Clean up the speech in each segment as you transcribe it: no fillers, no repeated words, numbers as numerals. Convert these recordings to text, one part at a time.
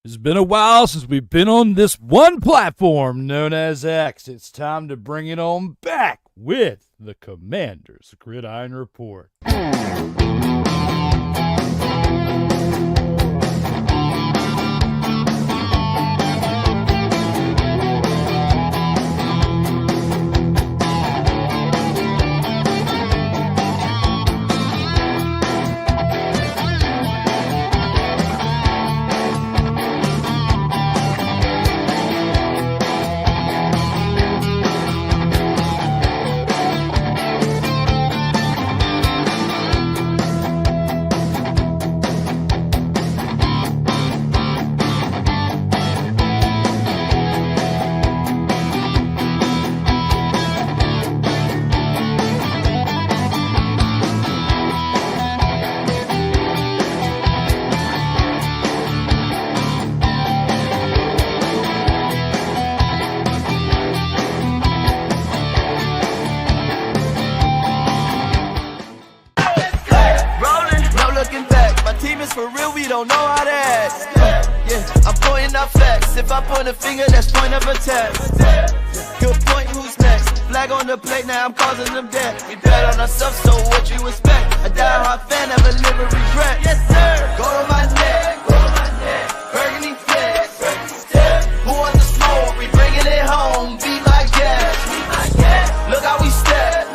It's been a while since we've been on this one platform known as X. It's time to bring it on back with the Commanders Gridiron Report. For real, we don't know how to act. Yeah, I'm pointing out facts. If I point a finger, that's point of attack. He'll point who's next. Flag on the plate, now I'm causing them death. We bet on ourselves, so what you expect? A die-hard fan, never live with regret. Yes, sir. Go to my neck. Go to my neck. Burgundy flex. Who wants the smoke? We bringing it home. Be my guest. Look how we step.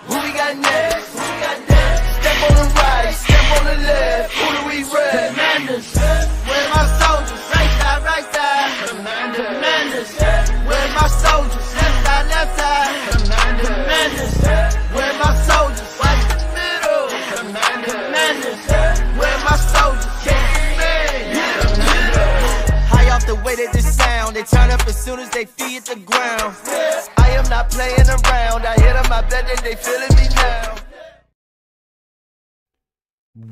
Who we got next? Step on the right, step on the left. Who do we rep? Commanders. Where's my soldiers? Right side. Commanders. Where's my soldiers? Left side. Commanders. Where's my soldiers? Right in the middle. Commanders. Where's my soldiers? High off the way that this sound, they turn up as soon as they feet the ground. I am not playing around. I hit them, I bet that they feeling me now.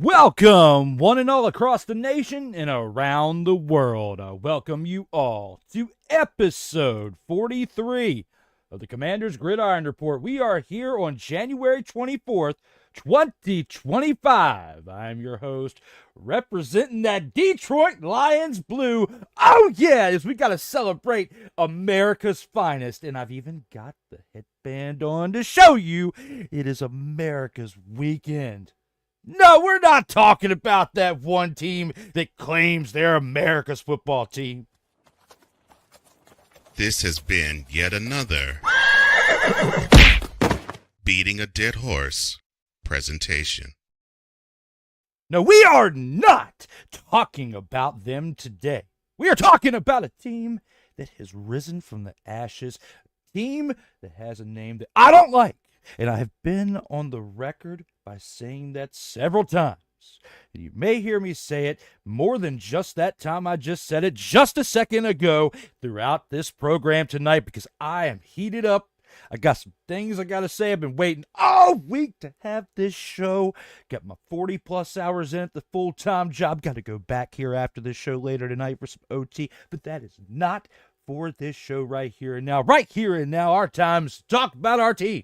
Welcome, one and all across the nation and around the world. I welcome you all to episode 43 of the Commanders Gridiron Report. We are here on January 24th, 2025. I'm your host, representing that Detroit Lions blue. Oh yeah, as we got to celebrate America's finest. And I've even got the headband on to show you it is America's weekend. No, we're not talking about that one team that claims they're America's football team. This has been yet another Beating a Dead Horse presentation. No, we are not talking about them today. We are talking about a team that has risen from the ashes, a team that has a name that I don't like. And I have been on the record by saying that several times. And you may hear me say it more than just that time I just said it just a second ago throughout this program tonight because I am heated up. I got some things I got to say. I've been waiting all week to have this show. Got my 40-plus hours in at the full-time job. Got to go back here after this show later tonight for some OT. But that is not for this show right here and now. Right here and now, our time is to talk about our team.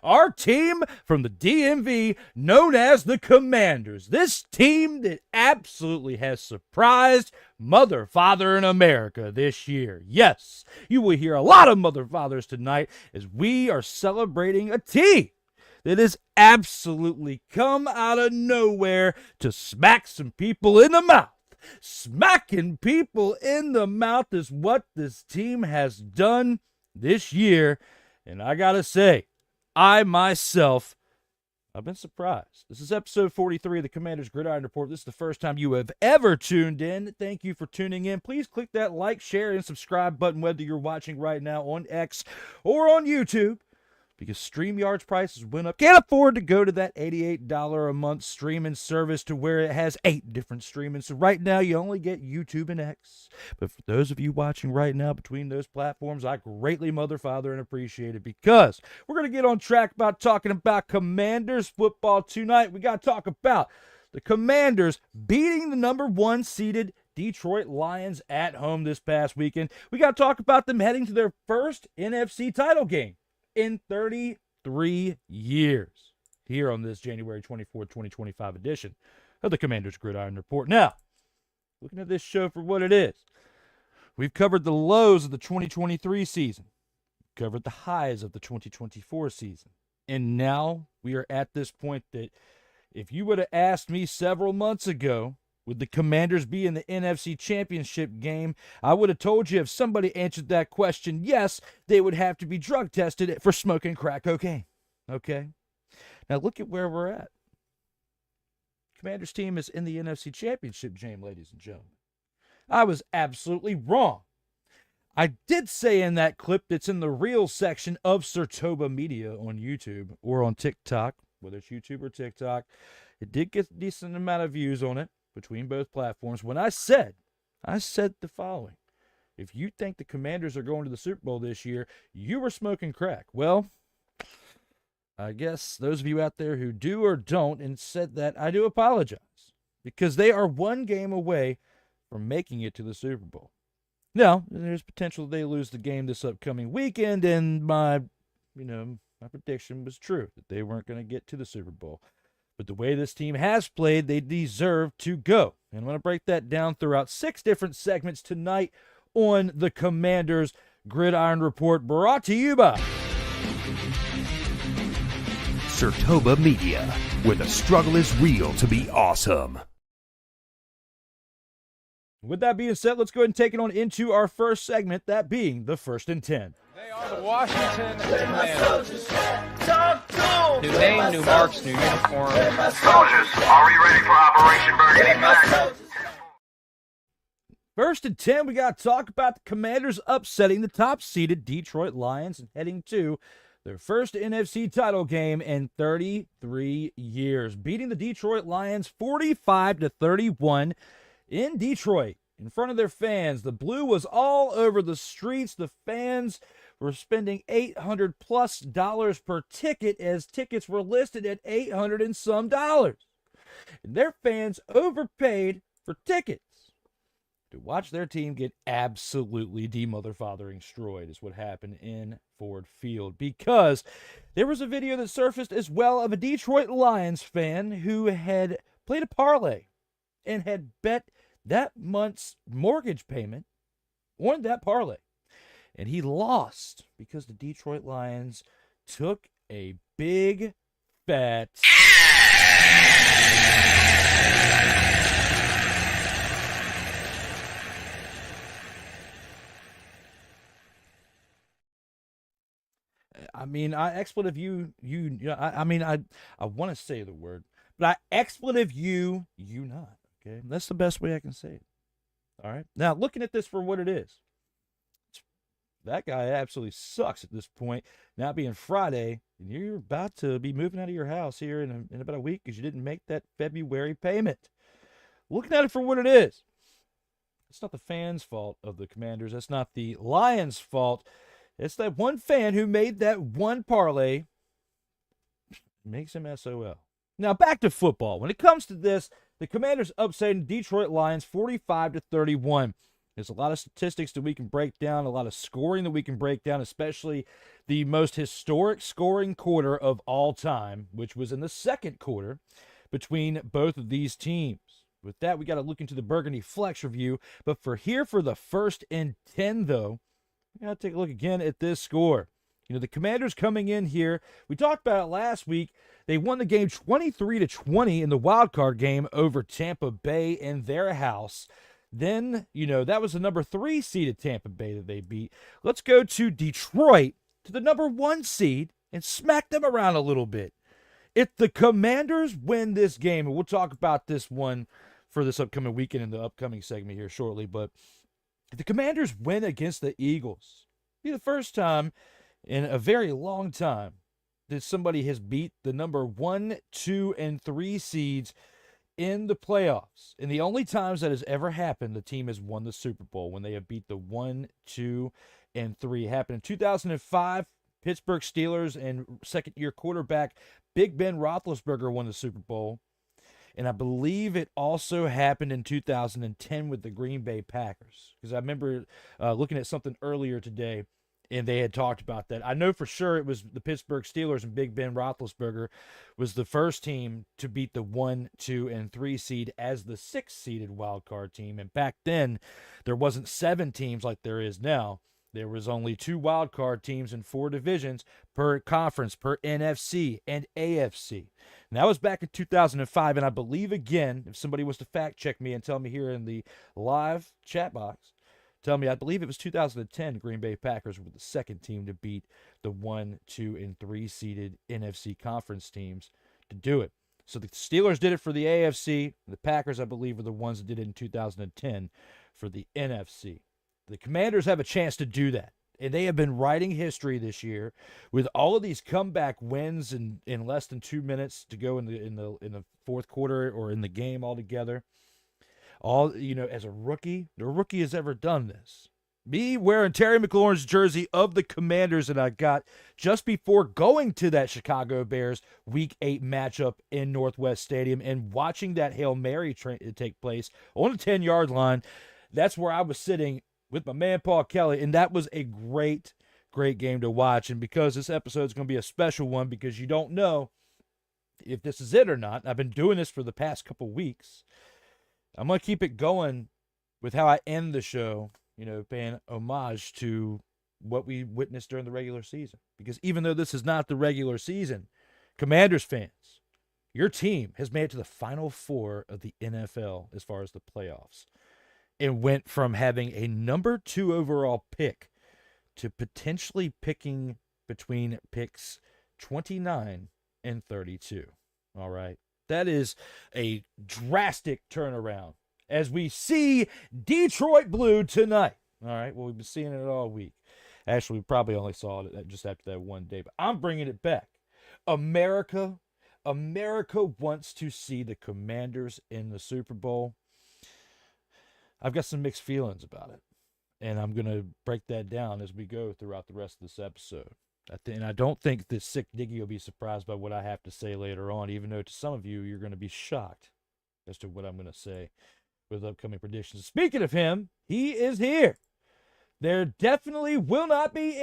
Our team from the DMV known as the Commanders. This team that absolutely has surprised mother, father in America this year. Yes, you will hear a lot of mother, fathers tonight as we are celebrating a team that has absolutely come out of nowhere to smack some people in the mouth. Smacking people in the mouth is what this team has done this year. And I gotta say, I myself, I've been surprised. This is episode 43 of the Commanders Gridiron Report. This is the first time you have ever tuned in. Thank you for tuning in. Please click that like, share, and subscribe button whether you're watching right now on X or on YouTube. Because StreamYard's prices went up. Can't afford to go to that $88 a month streaming service to where it has 8 different streaming. So right now you only get YouTube and X. But for those of you watching right now between those platforms, I greatly mother, father, and appreciate it because we're going to get on track about talking about Commanders football tonight. We got to talk about the Commanders beating the number 1 seeded Detroit Lions at home this past weekend. We got to talk about them heading to their first NFC title game in 33 years here on this January 24th, 2025 edition of the Commanders Gridiron Report. Now, looking at this show for what it is. We've covered the lows of the 2023 season, covered the highs of the 2024 season, and now we are at this point that if you would have asked me several months ago, would the Commanders be in the NFC Championship game, I would have told you if somebody answered that question, yes, they would have to be drug tested for smoking crack cocaine. Okay? Now look at where we're at. Commanders team is in the NFC Championship game, ladies and gentlemen. I was absolutely wrong. I did say in that clip that's in the reel section of Sertoba Media on YouTube or on TikTok, whether it's YouTube or TikTok, it did get a decent amount of views on it between both platforms. When I said the following: if you think the Commanders are going to the Super Bowl this year, you were smoking crack. Well, I guess those of you out there who do or don't and said that, I do apologize, because they are one game away from making it to the Super Bowl. Now, there's potential they lose the game this upcoming weekend, and my prediction was true, that they weren't going to get to the Super Bowl. But the way this team has played, they deserve to go. And I'm going to break that down throughout 6 different segments tonight on the Commanders Gridiron Report, brought to you by Sertoba Media, where the struggle is real to be awesome. With that being said, let's go ahead and take it on into our first segment, that being the 1st and 10. They are the Washington Commanders. New name, new marks, new uniform. Soldiers, are we ready for Operation Burgundy? 1st and 10, we got to talk about the Commanders upsetting the top-seeded Detroit Lions and heading to their first NFC title game in 33 years, beating the Detroit Lions 45-31 in Detroit in front of their fans. The blue was all over the streets. The fans were spending $800+ per ticket, as tickets were listed at $800 and some dollars. And their fans overpaid for tickets to watch their team get absolutely demotherfathering destroyed, is what happened in Ford Field, because there was a video that surfaced as well of a Detroit Lions fan who had played a parlay and had bet that month's mortgage payment on that parlay. And he lost because the Detroit Lions took a big fat expletive I want to say the word, but expletive you not. Okay, that's the best way I can say it. All right. Now, looking at this for what it is, that guy absolutely sucks at this point. Now being Friday, and you're about to be moving out of your house here in about a week because you didn't make that February payment. Looking at it for what it is, it's not the fans' fault of the Commanders. That's not the Lions' fault. It's that one fan who made that one parlay. Makes him SOL. Now back to football. When it comes to this, the Commanders upsetting Detroit Lions 45-31. There's a lot of statistics that we can break down, a lot of scoring that we can break down, especially the most historic scoring quarter of all time, which was in the second quarter between both of these teams. With that, we got to look into the Burgundy Flex review. But for the 1st and 10, though, we got to take a look again at this score. The Commanders coming in here, we talked about it last week. They won the game 23-20 in the wild card game over Tampa Bay in their house. Then, that was the number 3 seeded Tampa Bay that they beat. Let's go to Detroit, to the number 1 seed, and smack them around a little bit. If the Commanders win this game, and we'll talk about this one for this upcoming weekend in the upcoming segment here shortly, but if the Commanders win against the Eagles, it'll be the first time in a very long time that somebody has beat the number 1, 2, and 3 seeds in the playoffs. And the only times that has ever happened, the team has won the Super Bowl when they have beat the 1, 2, and 3. It happened in 2005. Pittsburgh Steelers and second-year quarterback Big Ben Roethlisberger won the Super Bowl. And I believe it also happened in 2010 with the Green Bay Packers. Because I remember looking at something earlier today, And they had talked about that. I know for sure it was the Pittsburgh Steelers, and Big Ben Roethlisberger was the first team to beat the 1, 2, and 3 seed as the 6-seeded wild card team. And back then, there wasn't 7 teams like there is now. There was only 2 wild card teams in 4 divisions per conference, per NFC and AFC. And that was back in 2005. And I believe, again, if somebody was to fact check me and tell me here in the live chat box, tell me, I believe it was 2010, Green Bay Packers were the second team to beat the 1, 2, and 3 seeded NFC conference teams to do it. So the Steelers did it for the AFC. The Packers, I believe, were the ones that did it in 2010 for the NFC. The Commanders have a chance to do that. And they have been writing history this year with all of these comeback wins in less than 2 minutes to go in the fourth quarter or in the game altogether. As a rookie, no rookie has ever done this. Me wearing Terry McLaurin's jersey of the Commanders that I got just before going to that Chicago Bears Week 8 matchup in Northwest Stadium and watching that Hail Mary take place on the 10-yard line. That's where I was sitting with my man Paul Kelly, and that was a great, great game to watch. And because this episode is going to be a special one, because you don't know if this is it or not, I've been doing this for the past couple weeks. I'm going to keep it going with how I end the show, paying homage to what we witnessed during the regular season. Because even though this is not the regular season, Commanders fans, your team has made it to the Final Four of the NFL as far as the playoffs. It went from having a number 2 overall pick to potentially picking between picks 29 and 32. All right. That is a drastic turnaround as we see Detroit Blue tonight. All right. Well, we've been seeing it all week. Actually, we probably only saw it just after that one day, but I'm bringing it back. America wants to see the Commanders in the Super Bowl. I've got some mixed feelings about it, and I'm going to break that down as we go throughout the rest of this episode. And I don't think that Sick Diggy will be surprised by what I have to say later on, even though to some of you, you're going to be shocked as to what I'm going to say with upcoming predictions. Speaking of him, he is here. There definitely will not be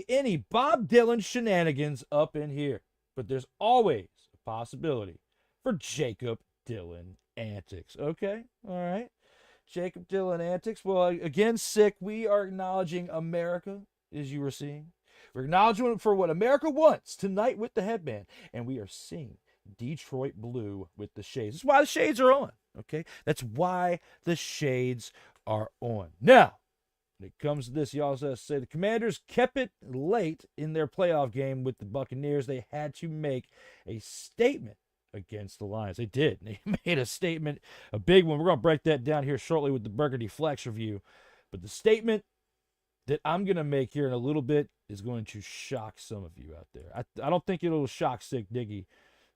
any Bob Dylan shenanigans up in here, but there's always a possibility for Jacob Dylan antics. Okay? All right. Jacob Dylan antics. Well, again, Sick, we are acknowledging America, as you were seeing. We're acknowledging for what America wants tonight with the headband. And we are seeing Detroit Blue with the shades. That's why the shades are on. Okay? That's why the shades are on. Now, when it comes to this, you also have to say the Commanders kept it late in their playoff game with the Buccaneers. They had to make a statement against the Lions. They did. They made a statement, a big one. We're going to break that down here shortly with the Burgundy Flex review. But the statement that I'm going to make here in a little bit is going to shock some of you out there. I don't think it'll shock Sick Diggy,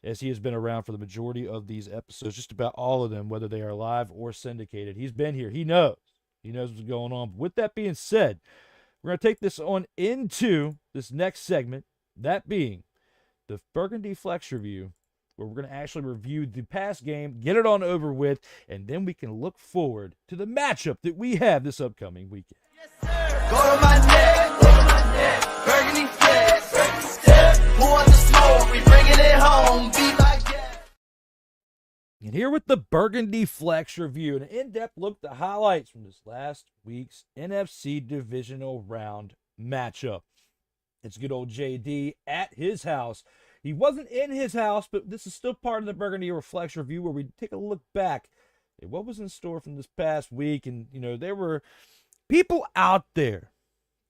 as he has been around for the majority of these episodes, just about all of them, whether they are live or syndicated. He's been here. He knows. He knows what's going on. But with that being said, we're going to take this on into this next segment, that being the Burgundy Flex review, where we're going to actually review the past game, get it on over with, and then we can look forward to the matchup that we have this upcoming weekend. Go to my neck, Burgundy Flex. Who wants the smoke? We bringing it home. Be my guest. And here with the Burgundy Flex review, an in-depth look at the highlights from this last week's NFC Divisional Round matchup. It's good old JD at his house. He wasn't in his house, but this is still part of the Burgundy Flex review where we take a look back at what was in store from this past week. And, there were people out there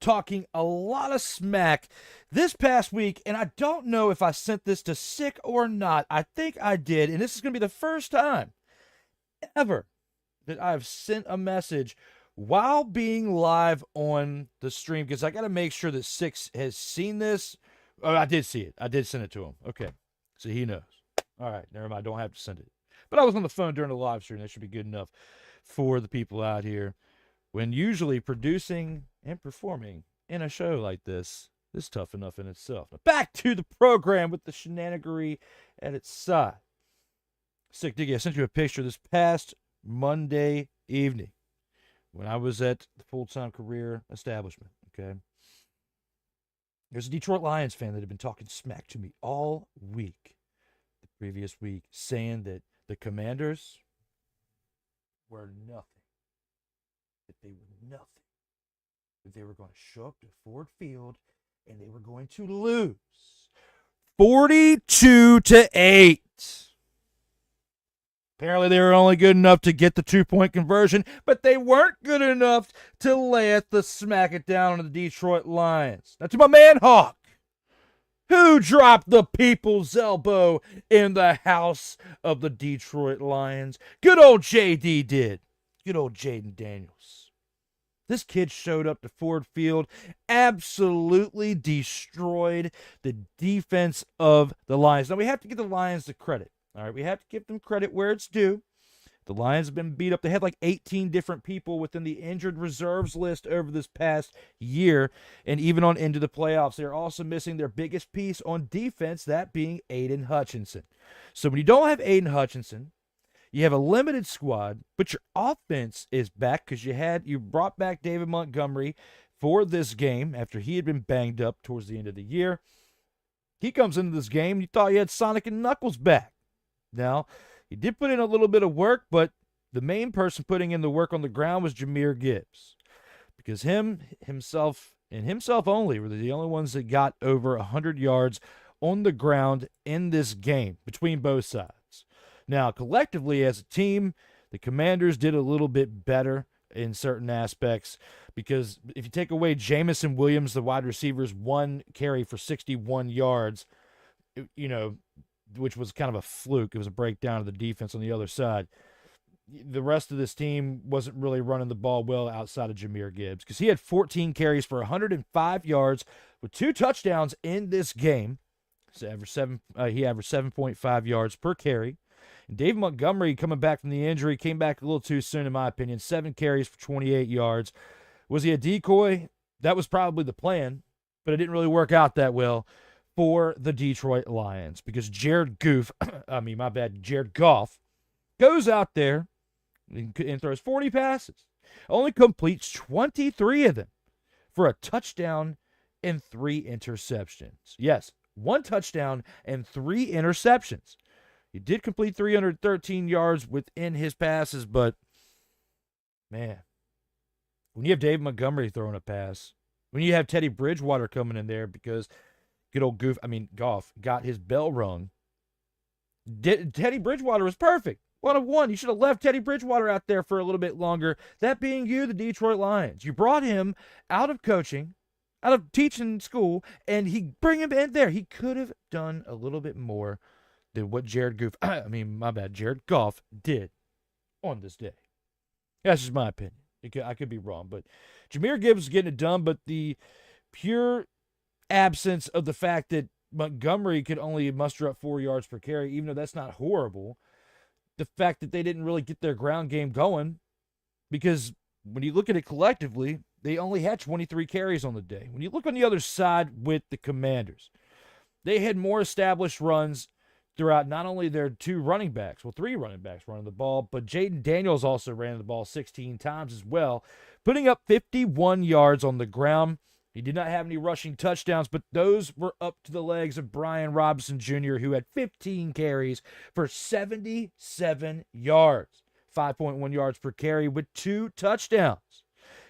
talking a lot of smack this past week, and I don't know if I sent this to Sick or not. I think I did, and this is going to be the first time ever that I've sent a message while being live on the stream, because I got to make sure that Sick has seen this. Oh, I did see it. I did send it to him. Okay, so he knows. All right, never mind. I don't have to send it. But I was on the phone during the live stream. That should be good enough for the people out here. When usually producing and performing in a show like this is tough enough in itself. Now back to the program with the shenanigery at its side. Sick Diggy, I sent you a picture this past Monday evening when I was at the full-time career establishment, okay? There's a Detroit Lions fan that had been talking smack to me all week, the previous week, saying that the Commanders were nothing, that they were nothing, that they were going to show up to Ford Field and they were going to lose 42-8. Apparently, they were only good enough to get the 2-point conversion, but they weren't good enough to lay the smack it down on the Detroit Lions. Now, to my man Hawk, who dropped the people's elbow in the house of the Detroit Lions. Good old JD did. Good old Jaden Daniels. This kid showed up to Ford Field, absolutely destroyed the defense of the Lions. Now, we have to give the Lions the credit. All right, we have to give them credit where it's due. The Lions have been beat up. They had like 18 different people within the injured reserves list over this past year, and even on into the playoffs. They're also missing their biggest piece on defense, that being Aiden Hutchinson. So when you don't have Aiden Hutchinson, you have a limited squad, but your offense is back because you brought back David Montgomery for this game after he had been banged up towards the end of the year. He comes into this game, you thought you had Sonic and Knuckles back. Now, he did put in a little bit of work, but the main person putting in the work on the ground was Jahmyr Gibbs, because himself only were the only ones that got over 100 yards on the ground in this game between both sides. Now, collectively as a team, the Commanders did a little bit better in certain aspects, because if you take away Jamison Williams, the wide receiver's one carry for 61 yards, which was kind of a fluke. It was a breakdown of the defense on the other side. The rest of this team wasn't really running the ball well outside of Jahmyr Gibbs, because he had 14 carries for 105 yards with 2 touchdowns in this game. So he averaged 7.5 yards per carry. And Dave Montgomery, coming back from the injury, came back a little too soon in my opinion. 7 carries for 28 yards. Was he a decoy? That was probably the plan, but it didn't really work out that well for the Detroit Lions, because Jared Goff goes out there and throws 40 passes, only completes 23 of them for a touchdown and 3 interceptions. Yes, 1 touchdown and 3 interceptions. He did complete 313 yards within his passes, but man, when you have Dave Montgomery throwing a pass, when you have Teddy Bridgewater coming in there, because good old Goff got his bell rung. Teddy Bridgewater was perfect. 1 of 1. You should have left Teddy Bridgewater out there for a little bit longer. That being you, the Detroit Lions. You brought him out of coaching, out of teaching school, and bring him in there. He could have done a little bit more than what Jared Goff did on this day. That's just my opinion. I could be wrong, but Jahmyr Gibbs is getting it done, but the pure absence of the fact that Montgomery could only muster up 4 yards per carry, even though that's not horrible. The fact that they didn't really get their ground game going, because when you look at it collectively, they only had 23 carries on the day. When you look on the other side with the Commanders, they had more established runs throughout not only their 3 running backs running the ball, but Jaden Daniels also ran the ball 16 times as well, putting up 51 yards on the ground. He did not have any rushing touchdowns, but those were up to the legs of Brian Robinson Jr., who had 15 carries for 77 yards, 5.1 yards per carry with 2 touchdowns.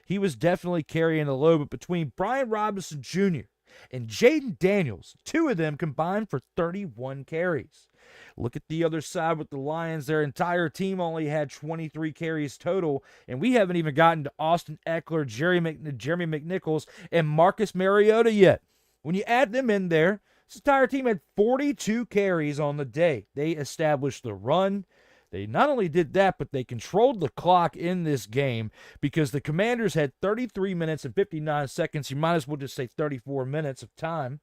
He was definitely carrying the load, but between Brian Robinson Jr. and Jaden Daniels, 2 of them combined for 31 carries. Look at the other side with the Lions. Their entire team only had 23 carries total, and we haven't even gotten to Austin Eckler, Jeremy McNichols, and Marcus Mariota yet. When you add them in there, this entire team had 42 carries on the day. They established the run. They not only did that, but they controlled the clock in this game, because the Commanders had 33 minutes and 59 seconds. You might as well just say 34 minutes of time,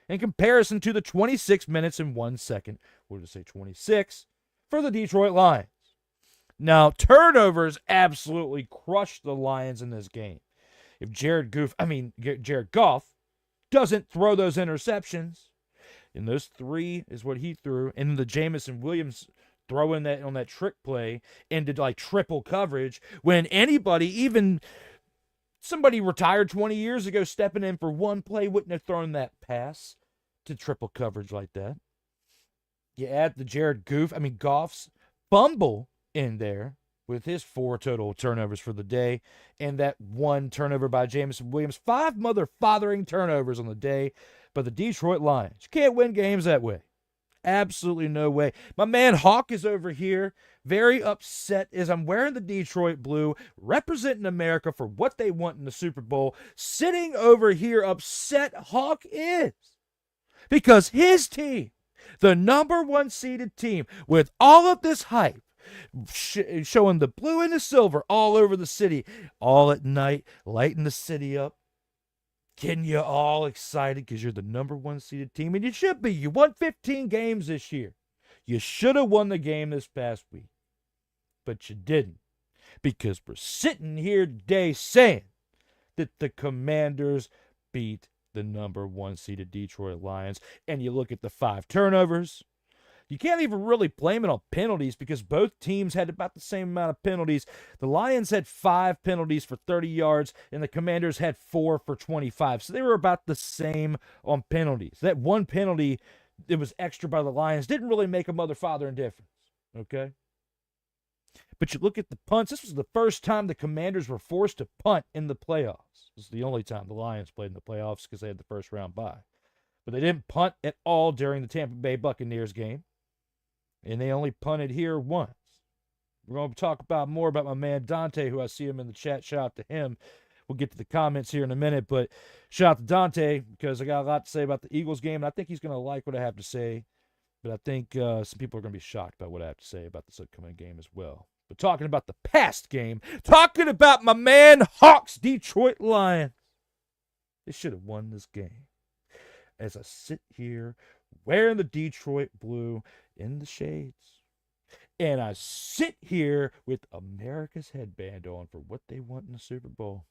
in comparison to the 26 minutes and 1 second, we'll just say 26, for the Detroit Lions. Now, turnovers absolutely crushed the Lions in this game. If Jared Goff doesn't throw those interceptions, and those 3 is what he threw, and the Jamison Williams throwing that on that trick play into like triple coverage, when anybody, even Somebody retired 20 years ago, stepping in for one play, wouldn't have thrown that pass to triple coverage like that. You add the Goff's fumble in there with his 4 total turnovers for the day and that 1 turnover by Jameson Williams. 5 mother-fathering turnovers on the day by the Detroit Lions. You can't win games that way. Absolutely no way. My man Hawk is over here, very upset as I'm wearing the Detroit blue, representing America for what they want in the Super Bowl. Sitting over here upset Hawk is because his team, the number 1 seeded team, with all of this hype, showing the blue and the silver all over the city, all at night, lighting the city up, getting you all excited because you're the number 1 seeded team, and you should be. You won 15 games this year. You should have won the game this past week, but you didn't, because we're sitting here today saying that the Commanders beat the number 1 seeded Detroit Lions, and you look at the 5 turnovers. You can't even really blame it on penalties because both teams had about the same amount of penalties. The Lions had 5 penalties for 30 yards, and the Commanders had 4 for 25. So they were about the same on penalties. That 1 penalty that was extra by the Lions didn't really make a mother-fathering difference, okay? But you look at the punts. This was the first time the Commanders were forced to punt in the playoffs. This is the only time the Lions played in the playoffs because they had the first round bye. But they didn't punt at all during the Tampa Bay Buccaneers game. And they only punted here once. We're going to talk about more about my man Dante, who I see him in the chat. Shout out to him. We'll get to the comments here in a minute, but shout out to Dante because I got a lot to say about the Eagles game, and I think he's going to like what I have to say. But I think some people are going to be shocked by what I have to say about this upcoming game as well. But talking about the past game, talking about my man Hawks, Detroit Lions. They should have won this game. As I sit here wearing the Detroit blue in the shades, and I sit here with America's headband on for what they want in the Super Bowl.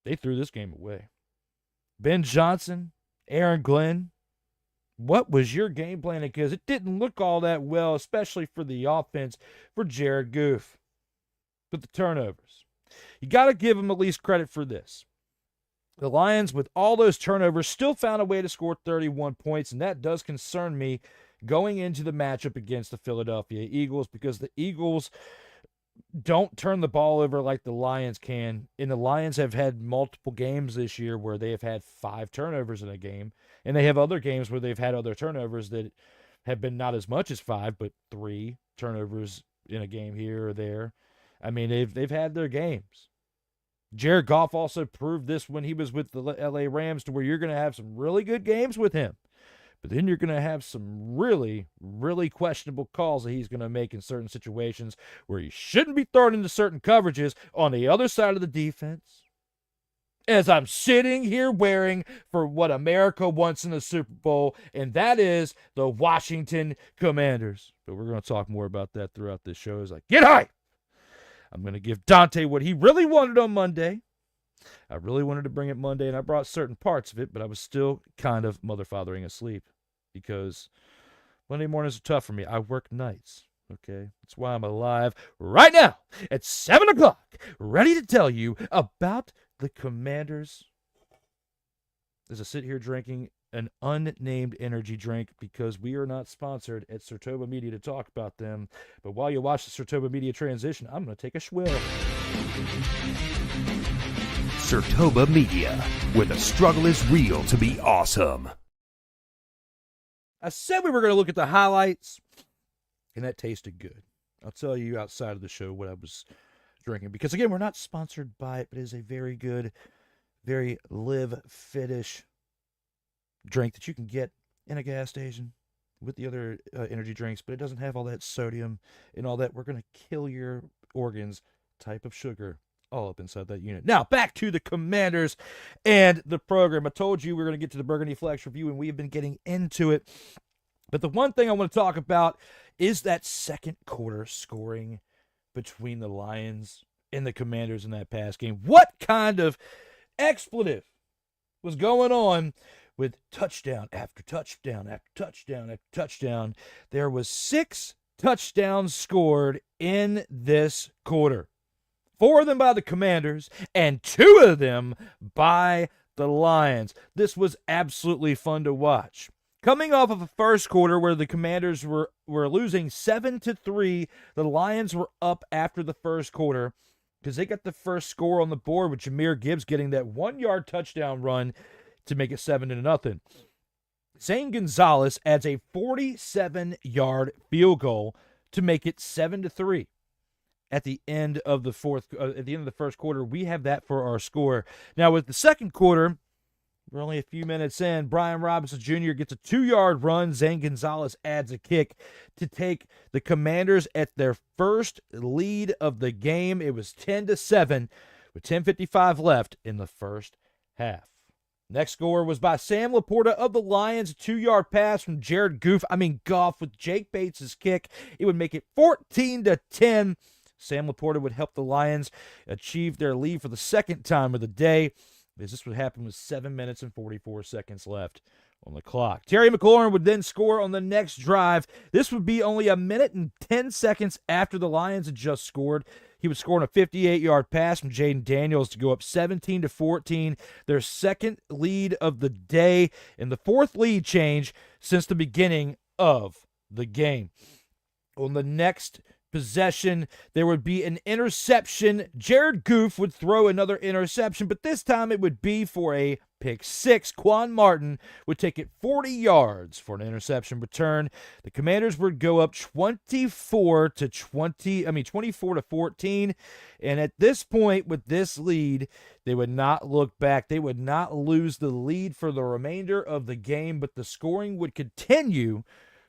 They threw this game away. Ben Johnson, Aaron Glenn, what was your game plan? Because it didn't look all that well, especially for the offense for Jared Goff. But the turnovers, you got to give them at least credit for this. The Lions, with all those turnovers, still found a way to score 31 points, and that does concern me going into the matchup against the Philadelphia Eagles because the Eagles don't turn the ball over like the Lions can, and the Lions have had multiple games this year where they have had 5 turnovers in a game, and they have other games where they've had other turnovers that have been not as much as 5, but 3 turnovers in a game here or there. I mean, they've had their games. Jared Goff also proved this when he was with the LA Rams, to where you're going to have some really good games with him. But then you're going to have some really, really questionable calls that he's going to make in certain situations where he shouldn't be thrown into certain coverages on the other side of the defense. As I'm sitting here wearing for what America wants in the Super Bowl, and that is the Washington Commanders. But we're going to talk more about that throughout this show as I get hype. I'm going to give Dante what he really wanted on Monday. I really wanted to bring it Monday, and I brought certain parts of it, but I was still kind of mother-fathering asleep because Monday mornings are tough for me. I work nights, okay? That's why I'm alive right now at 7 o'clock, ready to tell you about the Commanders as I sit here drinking an unnamed energy drink because we are not sponsored at Sertoba Media to talk about them. But while you watch the Sertoba Media transition, I'm going to take a swill. Sertoba Media, where the struggle is real to be awesome. I said we were going to look at the highlights, and that tasted good. I'll tell you outside of the show what I was drinking because, again, we're not sponsored by it, but it is a very good, very live fitish drink that you can get in a gas station with the other energy drinks, but it doesn't have all that sodium and all that. We're going to kill your organs type of sugar all up inside that unit. Now, back to the Commanders and the program. I told you we were going to get to the Burgundy Flex review, and we have been getting into it. But the one thing I want to talk about is that second quarter scoring between the Lions and the Commanders in that pass game. What kind of expletive was going on with touchdown after touchdown after touchdown after touchdown? There was 6 touchdowns scored in this quarter. 4 of them by the Commanders, and 2 of them by the Lions. This was absolutely fun to watch. Coming off of a first quarter where the Commanders were losing 7-3, the Lions were up after the first quarter because they got the first score on the board with Jahmyr Gibbs getting that 1-yard touchdown run to make it 7-0. Zane Gonzalez adds a 47-yard field goal to make it 7-3. At the end of the first quarter, we have that for our score. Now with the second quarter, we're only a few minutes in. Brian Robinson Jr. gets a 2-yard run. Zane Gonzalez adds a kick to take the Commanders at their first lead of the game. It was 10-7 with 10:55 left in the first half. Next score was by Sam Laporta of the Lions. A 2-yard pass from Goff with Jake Bates' kick. It would make it 14-10. Sam Laporta would help the Lions achieve their lead for the second time of the day, as this would happen with 7 minutes and 44 seconds left on the clock. Terry McLaurin would then score on the next drive. This would be only a minute and 10 seconds after the Lions had just scored. He would score on a 58-yard pass from Jaden Daniels to go up 17-14, their second lead of the day and the fourth lead change since the beginning of the game. On the next possession, there would be an interception. Jared Goff would throw another interception, but this time it would be for a pick six. Quan Martin would take it 40 yards for an interception return. The Commanders would go up 24-14, and at this point with this lead, they would not look back. They would not lose the lead for the remainder of the game, but the scoring would continue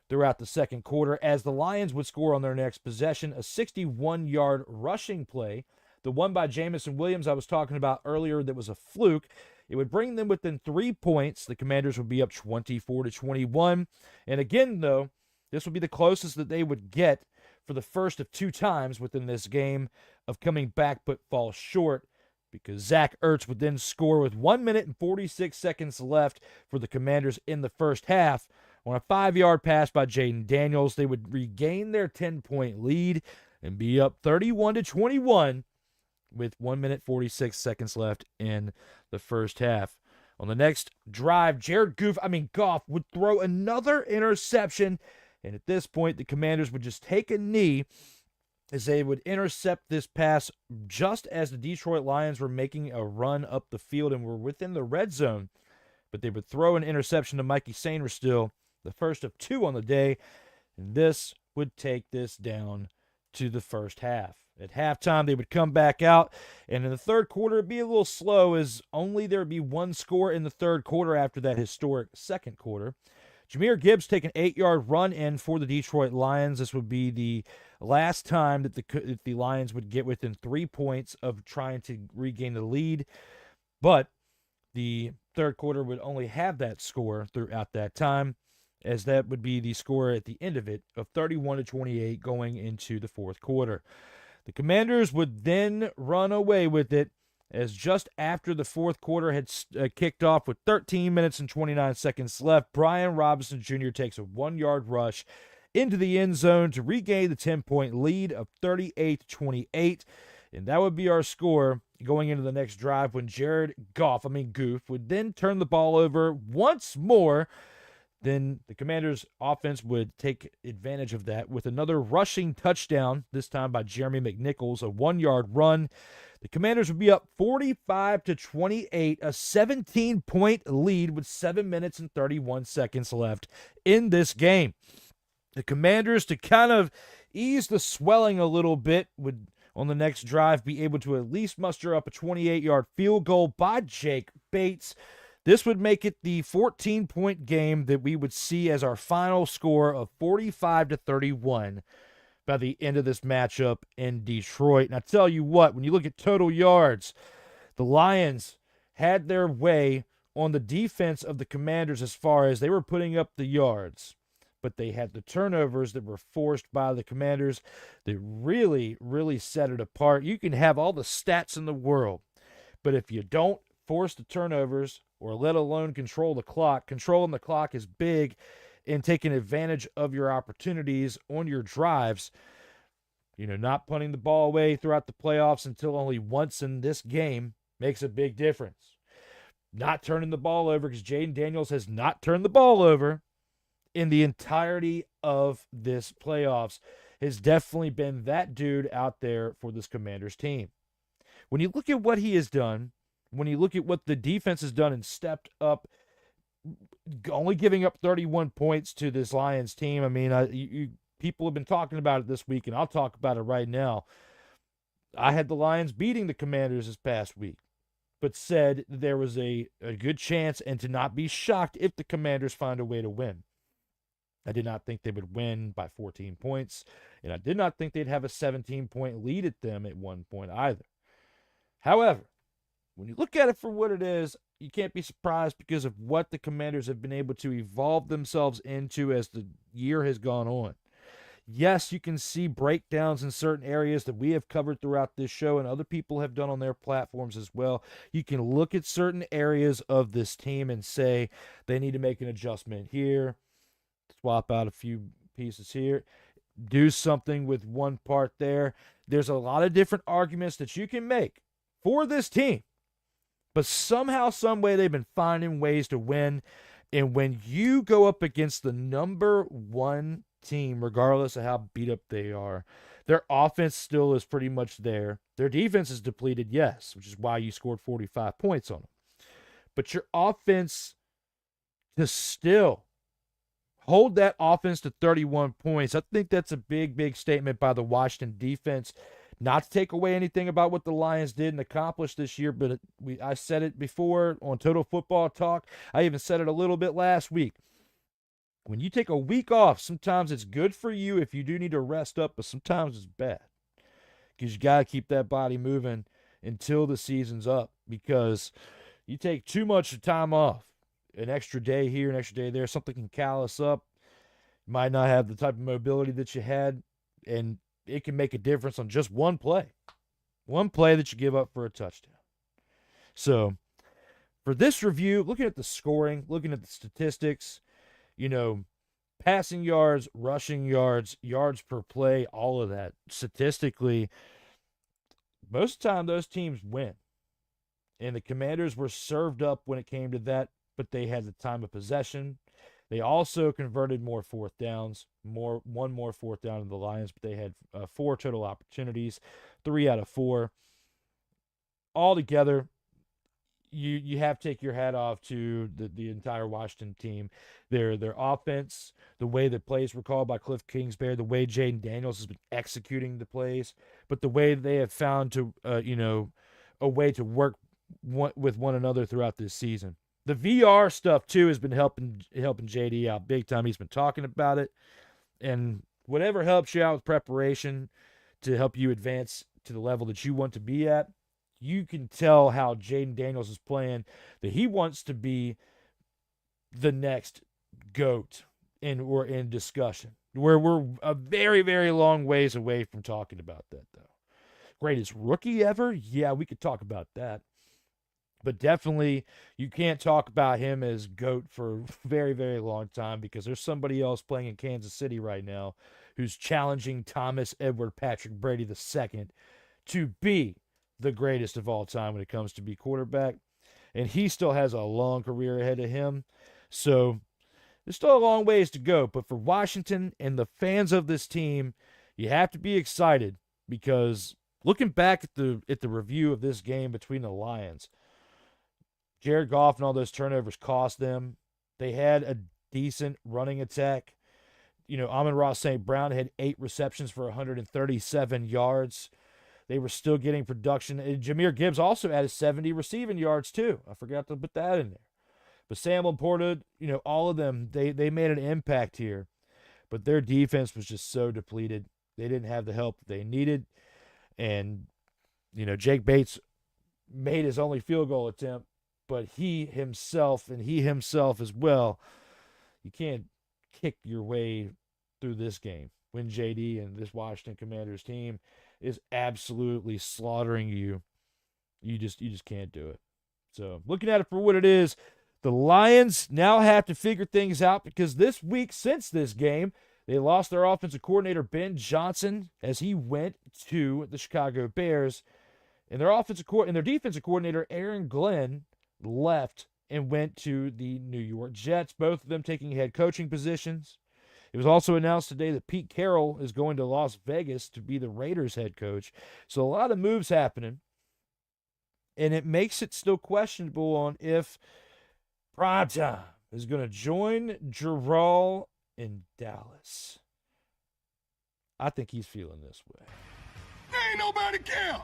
throughout the second quarter as the Lions would score on their next possession, a 61-yard rushing play. The one by Jamison Williams I was talking about earlier that was a fluke. It would bring them within 3 points. The Commanders would be up 24-21. And again, though, this would be the closest that they would get for the first of 2 times within this game of coming back but fall short, because Zach Ertz would then score with 1 minute and 46 seconds left for the Commanders in the first half. On a 5-yard pass by Jaden Daniels, they would regain their 10-point lead and be up 31-21 with 1 minute 46 seconds left in the first half. On the next drive, Goff would throw another interception, and at this point, the Commanders would just take a knee as they would intercept this pass just as the Detroit Lions were making a run up the field and were within the red zone. But they would throw an interception to Mikey Sainristil, the first of 2 on the day, and this would take this down to the first half. At halftime, they would come back out, and in the third quarter, it'd be a little slow as only there would be 1 score in the third quarter after that historic second quarter. Jahmyr Gibbs take an 8-yard run in for the Detroit Lions. This would be the last time that the Lions would get within 3 points of trying to regain the lead, but the third quarter would only have that score throughout that time, as that would be the score at the end of it of 31-28 going into the fourth quarter. The Commanders would then run away with it, as just after the fourth quarter had kicked off with 13 minutes and 29 seconds left, Brian Robinson Jr. takes a 1-yard rush into the end zone to regain the 10-point lead of 38-28, and that would be our score going into the next drive when Goff would then turn the ball over once more. Then the Commanders' offense would take advantage of that with another rushing touchdown, this time by Jeremy McNichols, a 1-yard run. The Commanders would be up 45-28, a 17-point lead with 7 minutes and 31 seconds left in this game. The Commanders, to kind of ease the swelling a little bit, would on the next drive be able to at least muster up a 28-yard field goal by Jake Bates. This would make it the 14-point game that we would see as our final score of 45-31 by the end of this matchup in Detroit. And I tell you what, when you look at total yards, the Lions had their way on the defense of the Commanders as far as they were putting up the yards, but they had the turnovers that were forced by the Commanders that really, really set it apart. You can have all the stats in the world, but if you don't force the turnovers or let alone control the clock, controlling the clock is big in taking advantage of your opportunities on your drives. Not punting the ball away throughout the playoffs until only once in this game makes a big difference. Not turning the ball over, because Jaden Daniels has not turned the ball over in the entirety of this playoffs, has definitely been that dude out there for this Commanders team. When you look at what he has done, when you look at what the defense has done and stepped up, only giving up 31 points to this Lions team. I mean, people have been talking about it this week, and I'll talk about it right now. I had the Lions beating the Commanders this past week, but said there was a good chance and to not be shocked if the Commanders find a way to win. I did not think they would win by 14 points, and I did not think they'd have a 17-point lead at them at one point either. However, when you look at it for what it is, you can't be surprised because of what the Commanders have been able to evolve themselves into as the year has gone on. Yes, you can see breakdowns in certain areas that we have covered throughout this show and other people have done on their platforms as well. You can look at certain areas of this team and say they need to make an adjustment here, swap out a few pieces here, do something with one part there. There's a lot of different arguments that you can make for this team. But somehow, some way, they've been finding ways to win. And when you go up against the number one team, regardless of how beat up they are, their offense still is pretty much there. Their defense is depleted, yes, which is why you scored 45 points on them. But your offense to still hold that offense to 31 points, I think that's a big, big statement by the Washington defense. Not to take away anything about what the Lions did and accomplished this year, but I said it before on Total Football Talk. I even said it a little bit last week. When you take a week off, sometimes it's good for you if you do need to rest up, but sometimes it's bad because you got to keep that body moving until the season's up, because you take too much time off, an extra day here, an extra day there, something can callous up. You might not have the type of mobility that you had, and it can make a difference on just one play that you give up for a touchdown. So for this review, looking at the scoring, looking at the statistics, passing yards, rushing yards, yards per play, all of that, statistically, most of the time those teams win. And the Commanders were served up when it came to that, but they had the time of possession. They also converted more fourth downs, one more fourth down than the Lions, but they had 4 total opportunities, 3 out of 4. Altogether, you have to take your hat off to the entire Washington team. Their offense, the way the plays were called by Cliff Kingsbury, the way Jaden Daniels has been executing the plays, but the way they have found to a way to work with one another throughout this season. The VR stuff, too, has been helping JD out big time. He's been talking about it. And whatever helps you out with preparation to help you advance to the level that you want to be at, you can tell how Jaden Daniels is playing, that he wants to be the next GOAT we're in discussion. Where we're a very, very long ways away from talking about that, though. Greatest rookie ever? Yeah, we could talk about that. But definitely, you can't talk about him as GOAT for a very, very long time, because there's somebody else playing in Kansas City right now who's challenging Thomas Edward Patrick Brady II to be the greatest of all time when it comes to be quarterback. And he still has a long career ahead of him. So there's still a long ways to go. But for Washington and the fans of this team, you have to be excited, because looking back at the review of this game between the Lions, Jared Goff and all those turnovers cost them. They had a decent running attack. Amon-Ra St. Brown had 8 receptions for 137 yards. They were still getting production. And Jahmyr Gibbs also added 70 receiving yards, too. I forgot to put that in there. But Sam Laporta, all of them, they made an impact here. But their defense was just so depleted. They didn't have the help that they needed. And, Jake Bates made his only field goal attempt. But he himself as well, you can't kick your way through this game when JD and this Washington Commanders team is absolutely slaughtering you. You just can't do it. So looking at it for what it is, the Lions now have to figure things out, because this week since this game, They lost their offensive coordinator, Ben Johnson, as he went to the Chicago Bears. And their defensive coordinator, Aaron Glenn, left and went to the New York Jets, both of them taking head coaching positions. It was also announced today that Pete Carroll is going to Las Vegas to be the Raiders head coach. So a lot of moves happening. And it makes it still questionable on if Primetime is going to join Gerald in Dallas. I think he's feeling this way. Ain't nobody care.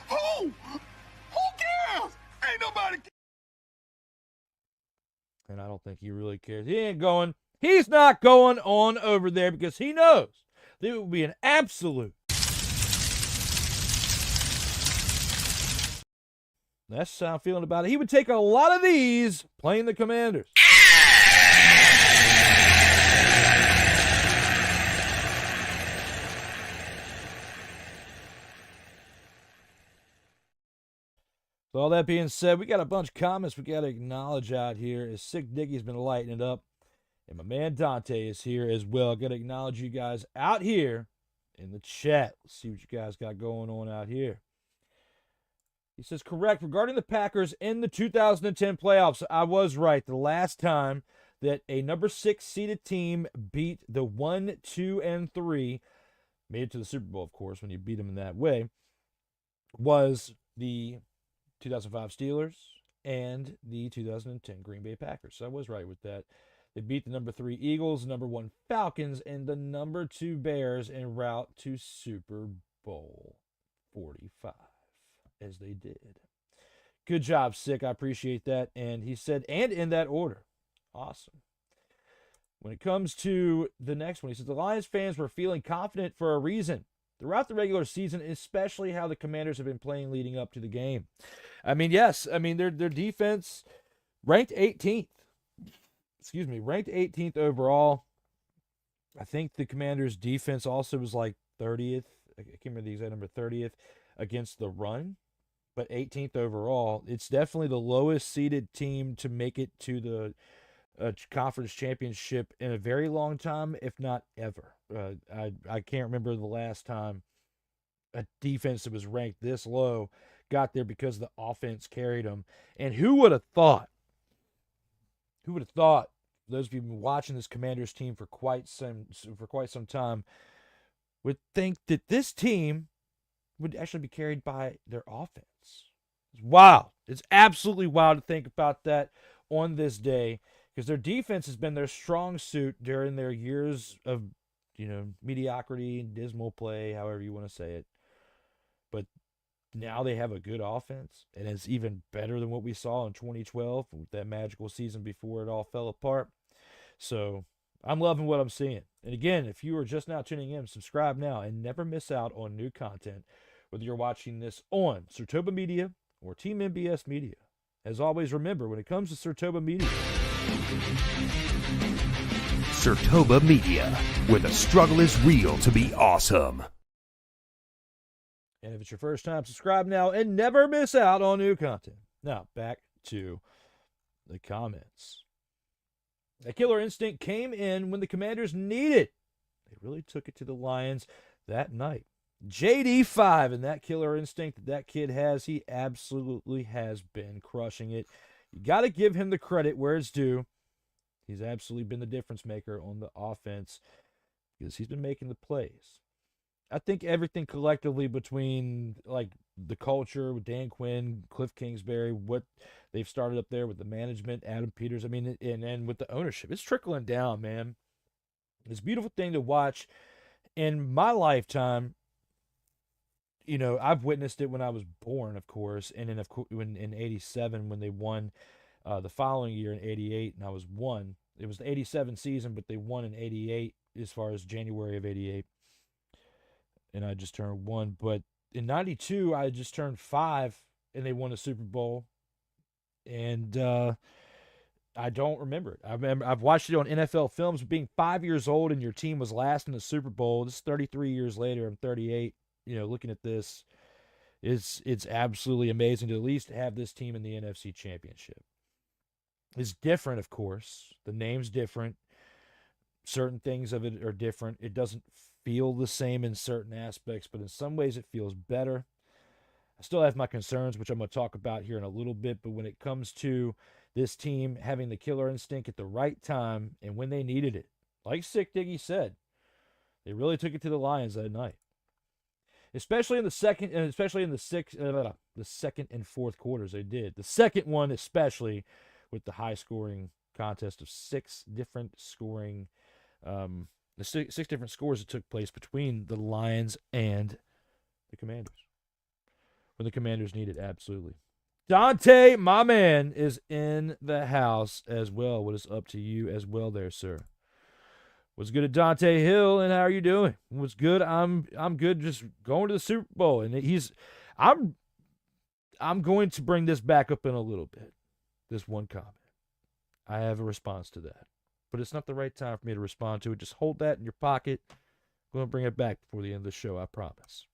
Who cares? Ain't nobody care. And I don't think he really cares. He ain't going. He's not going on over there because he knows that it would be an absolute. That's how I'm feeling about it. He would take a lot of these playing the Commanders. So all that being said, we got a bunch of comments we got to acknowledge out here as Sick Dickie's been lighting it up. And my man Dante is here as well. Got to acknowledge you guys out here in the chat. Let's see what you guys got going on out here. He says, correct. Regarding the Packers in the 2010 playoffs, I was right. The last time that a number 6 seeded team beat the 1, 2, and 3, made it to the Super Bowl, of course, when you beat them in that way, was the 2005 Steelers and the 2010 Green Bay Packers. So I was right with that. They beat the number 3 Eagles, number 1 Falcons, and the number 2 Bears en route to Super Bowl 45, as they did. Good job, Sick. I appreciate that. And he said, and in that order. Awesome. When it comes to the next one, he says, the Lions fans were feeling confident for a reason throughout the regular season, especially how the Commanders have been playing leading up to the game. I mean, yes. I mean, their defense ranked 18th. Ranked 18th overall. I think the Commanders' defense also was like 30th. I can't remember the exact number, 30th against the run, but 18th overall. It's definitely the lowest seeded team to make it to the conference championship in a very long time, if not ever. I can't remember the last time a defense that was ranked this low got there because the offense carried them. And who would have thought? Those of you who've been watching this Commanders team for quite some time would think that this team would actually be carried by their offense. It's wild. It's absolutely wild to think about that on this day, because their defense has been their strong suit during their years of, mediocrity and dismal play, however you want to say it. But now they have a good offense, and it's even better than what we saw in 2012 with that magical season before it all fell apart. So I'm loving what I'm seeing. And again, if you are just now tuning in, subscribe now and never miss out on new content, whether you're watching this on Surtoba Media or Team MBS Media. As always, remember, when it comes to Surtoba Media, Surtoba Media, where the struggle is real to be awesome. and if it's your first time, subscribe now and never miss out on new content. Now, back to the comments. That killer instinct came in when the Commanders needed. They really took it to the Lions that night. JD5 and that killer instinct that kid has, he absolutely has been crushing it. You got to give him the credit where it's due. He's absolutely been the difference maker on the offense because he's been making the plays. I think everything collectively between like the culture with Dan Quinn, Cliff Kingsbury, what they've started up there with the management, Adam Peters, and with the ownership, it's trickling down, man. It's a beautiful thing to watch. In my lifetime, I've witnessed it when I was born, of course, and then in 87 when they won the following year in 88, and I was one. It was the 87 season, but they won in 88 as far as January of 88. And I just turned 1. But in 92, I just turned 5, and they won a Super Bowl. And I don't remember it. I've watched it on NFL films. Being 5 years old and your team was last in the Super Bowl. This is 33 years later. I'm 38. Looking at this, it's absolutely amazing to at least have this team in the NFC Championship. It's different, of course. The name's different. Certain things of it are different. It doesn't feel the same in certain aspects, but in some ways it feels better. I still have my concerns, which I'm going to talk about here in a little bit, but when it comes to this team having the killer instinct at the right time and when they needed it, like Sick Diggy said, they really took it to the Lions that night. Especially in the second, and especially in the second and fourth quarters, they did. The second one, especially with the high-scoring contest of six different scores that took place between the Lions and the Commanders. When the Commanders need it, absolutely. Dante, my man, is in the house as well. What is up to you as well there, sir? What's good at Dante Hill, and how are you doing? What's good? I'm good, just going to the Super Bowl, and I'm going to bring this back up in a little bit. This one comment. I have a response to that, but it's not the right time for me to respond to it. Just hold that in your pocket. I'm going to bring it back before the end of the show, I promise.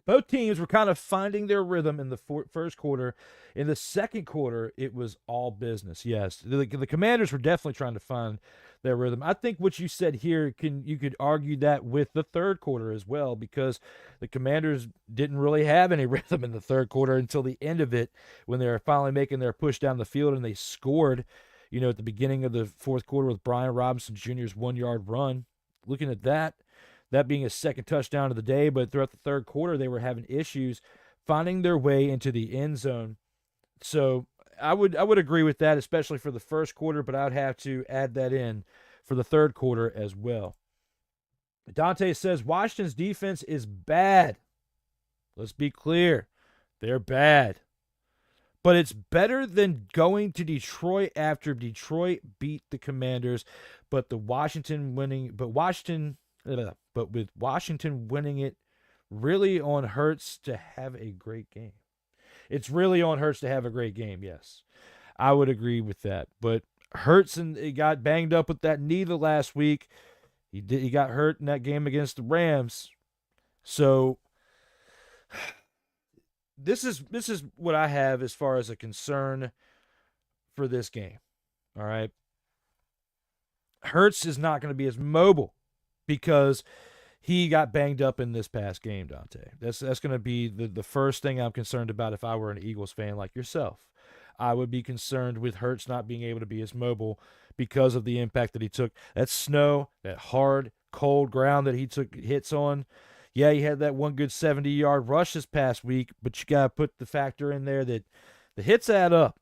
Both teams were kind of finding their rhythm in the first quarter. In the second quarter, it was all business. Yes, the Commanders were definitely trying to find their rhythm. I think what you said here, you could argue that with the third quarter as well, because the Commanders didn't really have any rhythm in the third quarter until the end of it, when they were finally making their push down the field, and they scored, at the beginning of the fourth quarter with Brian Robinson Jr.'s 1-yard run. Looking at that being his second touchdown of the day, but throughout the third quarter, they were having issues finding their way into the end zone. So I would agree with that, especially for the first quarter, but I would have to add that in for the third quarter as well. Dante says Washington's defense is bad. Let's be clear. They're bad. But it's better than going to Detroit after Detroit beat the Commanders, but with Washington winning it really on Hurts to have a great game. It's really on Hurts to have a great game, yes. I would agree with that. But Hurts he got banged up with that knee the last week. He got hurt in that game against the Rams. So this is what I have as far as a concern for this game. All right. Hurts is not going to be as mobile because he got banged up in this past game, Dante. That's going to be the first thing I'm concerned about if I were an Eagles fan like yourself. I would be concerned with Hurts not being able to be as mobile because of the impact that he took. That snow, that hard, cold ground that he took hits on. Yeah, he had that one good 70-yard rush this past week, but you got to put the factor in there that the hits add up.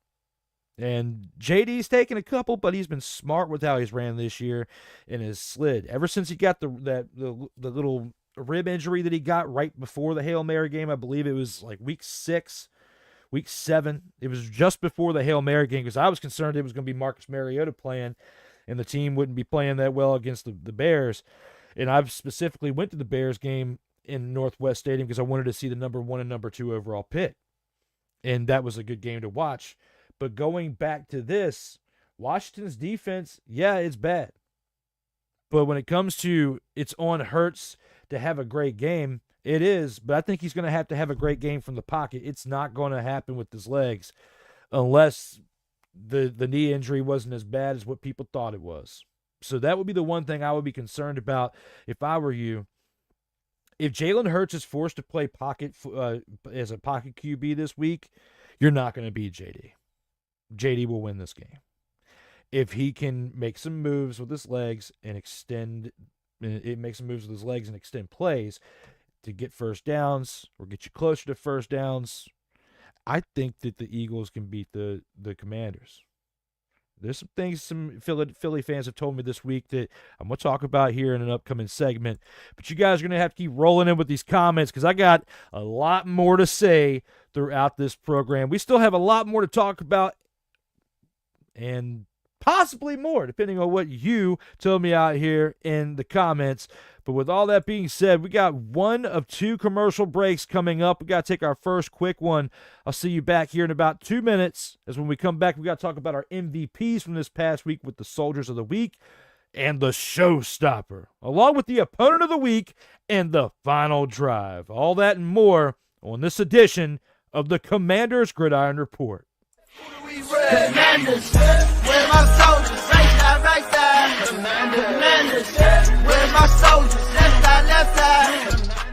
And JD's taken a couple, but he's been smart with how he's ran this year and has slid. Ever since he got the little rib injury that he got right before the Hail Mary game, I believe it was like week 7. It was just before the Hail Mary game because I was concerned it was going to be Marcus Mariota playing and the team wouldn't be playing that well against the Bears. And I specifically went to the Bears game in Northwest Stadium because I wanted to see the number 1 and number 2 overall pick. And that was a good game to watch. But going back to this, Washington's defense, yeah, it's bad. But when it comes to it's on Hurts to have a great game, it is. But I think he's going to have a great game from the pocket. It's not going to happen with his legs unless the knee injury wasn't as bad as what people thought it was. So that would be the one thing I would be concerned about if I were you. If Jalen Hurts is forced to play pocket as a pocket QB this week, you're not going to beat JD. JD will win this game. If he can make some moves with his legs and extend plays to get first downs or get you closer to first downs, I think that the Eagles can beat the Commanders. There's some things some Philly fans have told me this week that I'm going to talk about here in an upcoming segment. But you guys are going to have to keep rolling in with these comments because I got a lot more to say throughout this program. We still have a lot more to talk about and possibly more, depending on what you tell me out here in the comments. But with all that being said, we got one of 2 commercial breaks coming up. We got to take our first quick one. I'll see you back here in about 2 minutes. As when we come back, we got to talk about our MVPs from this past week with the Soldiers of the Week and the Showstopper, along with the Opponent of the Week and the Final Drive. All that and more on this edition of the Commanders Gridiron Report. Commanders, where my soldiers, right side, right side. Commanders. Commanders, where's my soldiers? Left side, left side.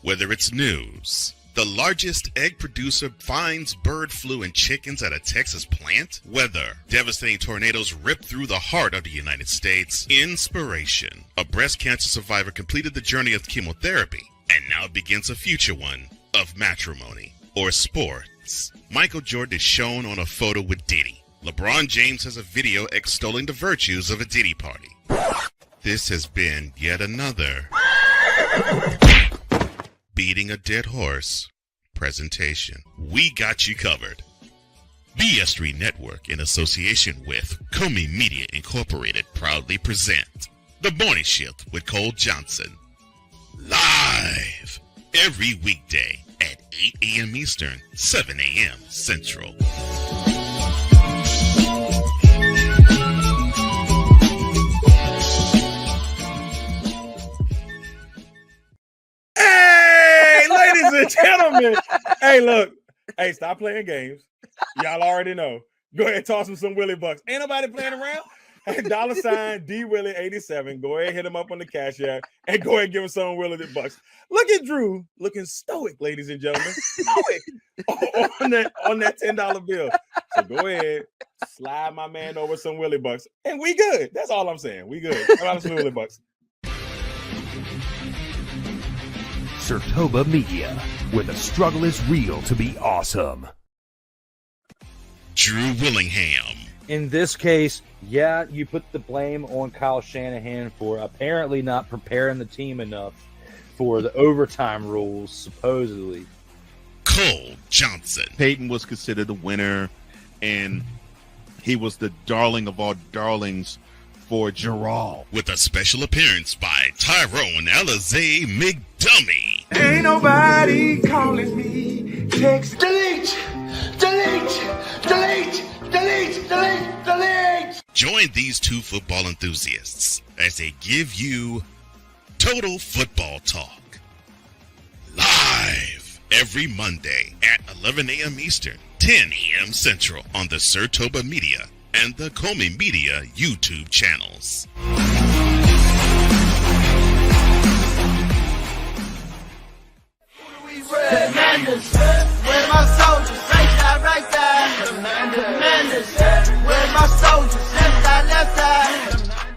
Whether it's news, the largest egg producer finds bird flu in chickens at a Texas plant, weather, devastating tornadoes rip through the heart of the United States, inspiration, a breast cancer survivor completed the journey of chemotherapy, and now begins a future one of matrimony, or sports. Michael Jordan is shown on a photo with Diddy. LeBron James has a video extolling the virtues of a Diddy party. This has been yet another Beating a Dead Horse presentation. We got you covered. BS3 Network, in association with Comey Media Incorporated, proudly present The Morning Shift with Cole Johnson. Live every weekday at 8 a.m. Eastern, 7 a.m. Central. Ladies and gentlemen, hey, look, hey, stop playing games. Y'all already know. Go ahead and toss him some Willie Bucks. Ain't nobody playing around. Hey, $ D Willie 87. Go ahead, hit him up on the Cash App, and go ahead and give him some Willie Bucks. Look at Drew looking stoic, ladies and gentlemen, stoic on that $10 bill. So go ahead, slide my man over some Willie Bucks, and we good. That's all I'm saying. We good. How about some Willie Bucks? Sertoba Media, where the struggle is real to be awesome. Drew Willingham. In this case, yeah, you put the blame on Kyle Shanahan for apparently not preparing the team enough for the overtime rules, supposedly. Cole Johnson. Peyton was considered the winner, and he was the darling of all darlings for Gerald. With a special appearance by Tyrone Alizé McDummy. Ain't nobody calling me. Text. Delete. Join these two football enthusiasts as they give you Total Football Talk. Live every Monday at 11 a.m. Eastern, 10 a.m. Central on the Sertoba Media and the Comey Media YouTube channels. Commanders, where's my soldiers? Right side, right side. Commanders, where's my soldiers? Left side, left side.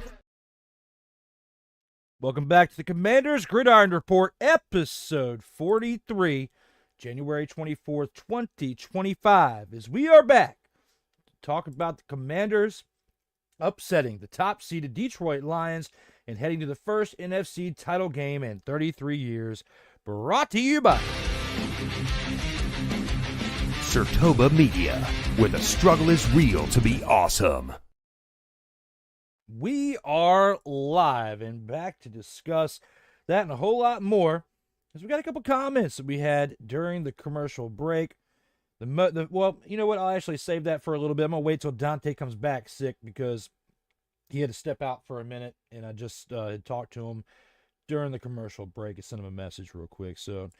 Welcome back to the Commanders Gridiron Report, episode 43, January 24th, 2025, as we are back to talk about the Commanders upsetting the top-seeded Detroit Lions and heading to the first NFC title game in 33 years, brought to you by Sertoba Media, where the struggle is real to be awesome. We are live and back to discuss that and a whole lot more, because we got a couple comments that we had during the commercial break. Well, you know what? I'll actually save that for a little bit. I'm going to wait till Dante comes back sick, because he had to step out for a minute, and I just had talked to him during the commercial break. I sent him a message real quick. So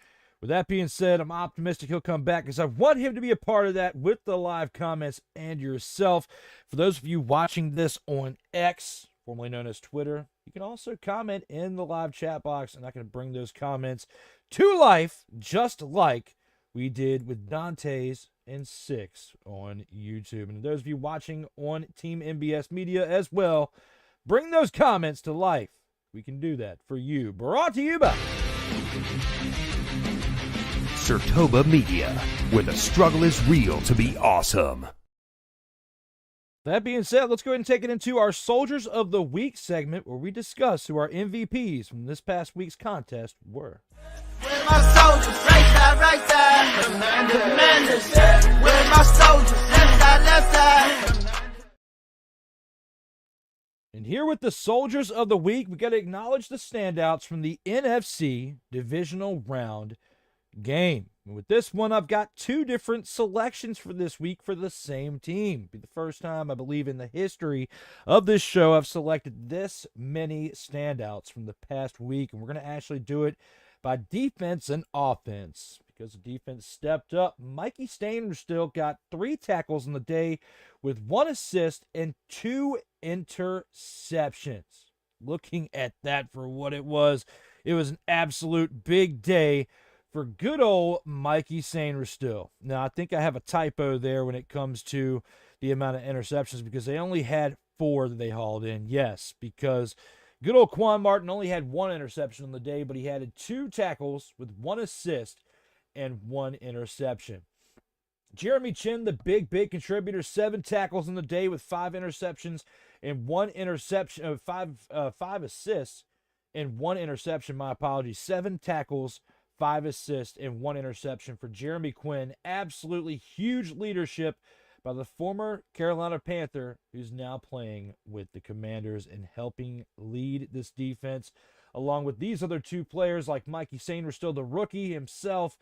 with that being said, I'm optimistic he'll come back, because I want him to be a part of that with the live comments and yourself. For those of you watching this on X, formerly known as Twitter, you can also comment in the live chat box, and I can bring those comments to life, just like we did with Dante's and Six on YouTube. And those of you watching on Team MBS Media as well, bring those comments to life. We can do that for you. Brought to you by Sertoba Media, where the struggle is real to be awesome. That being said, let's go ahead and take it into our Soldiers of the Week segment, where we discuss who our MVPs from this past week's contest were. Where's my soldiers? Right side, right side. Commanders, where's my soldiers? Left side, left side. And here with the Soldiers of the Week, we got to acknowledge the standouts from the NFC Divisional Round Game. And with this one, I've got two different selections for this week for the same team. It'll be the first time, I believe, in the history of this show I've selected this many standouts from the past week. And we're going to actually do it by defense and offense, because the defense stepped up. Mikey Stainer still got 3 tackles on the day with 1 assist and 2 interceptions. looking at that for what it was an absolute big day for good old Mikey Sainristil. Now, I think I have a typo there when it comes to the amount of interceptions because they only had 4 that they hauled in. Yes, because good old Quan Martin only had 1 interception on the day, but he had 2 tackles with 1 assist and 1 interception. Jeremy Chin, the big contributor, 7 tackles on the day with 5 interceptions and 1 interception, 5 assists and 1 interception. My apologies. 7 tackles, 5 assists, and 1 interception for Jeremy Quinn. Absolutely huge leadership by the former Carolina Panther, who's now playing with the Commanders and helping lead this defense, along with these other 2 players like Mikey Sainristil, the rookie himself,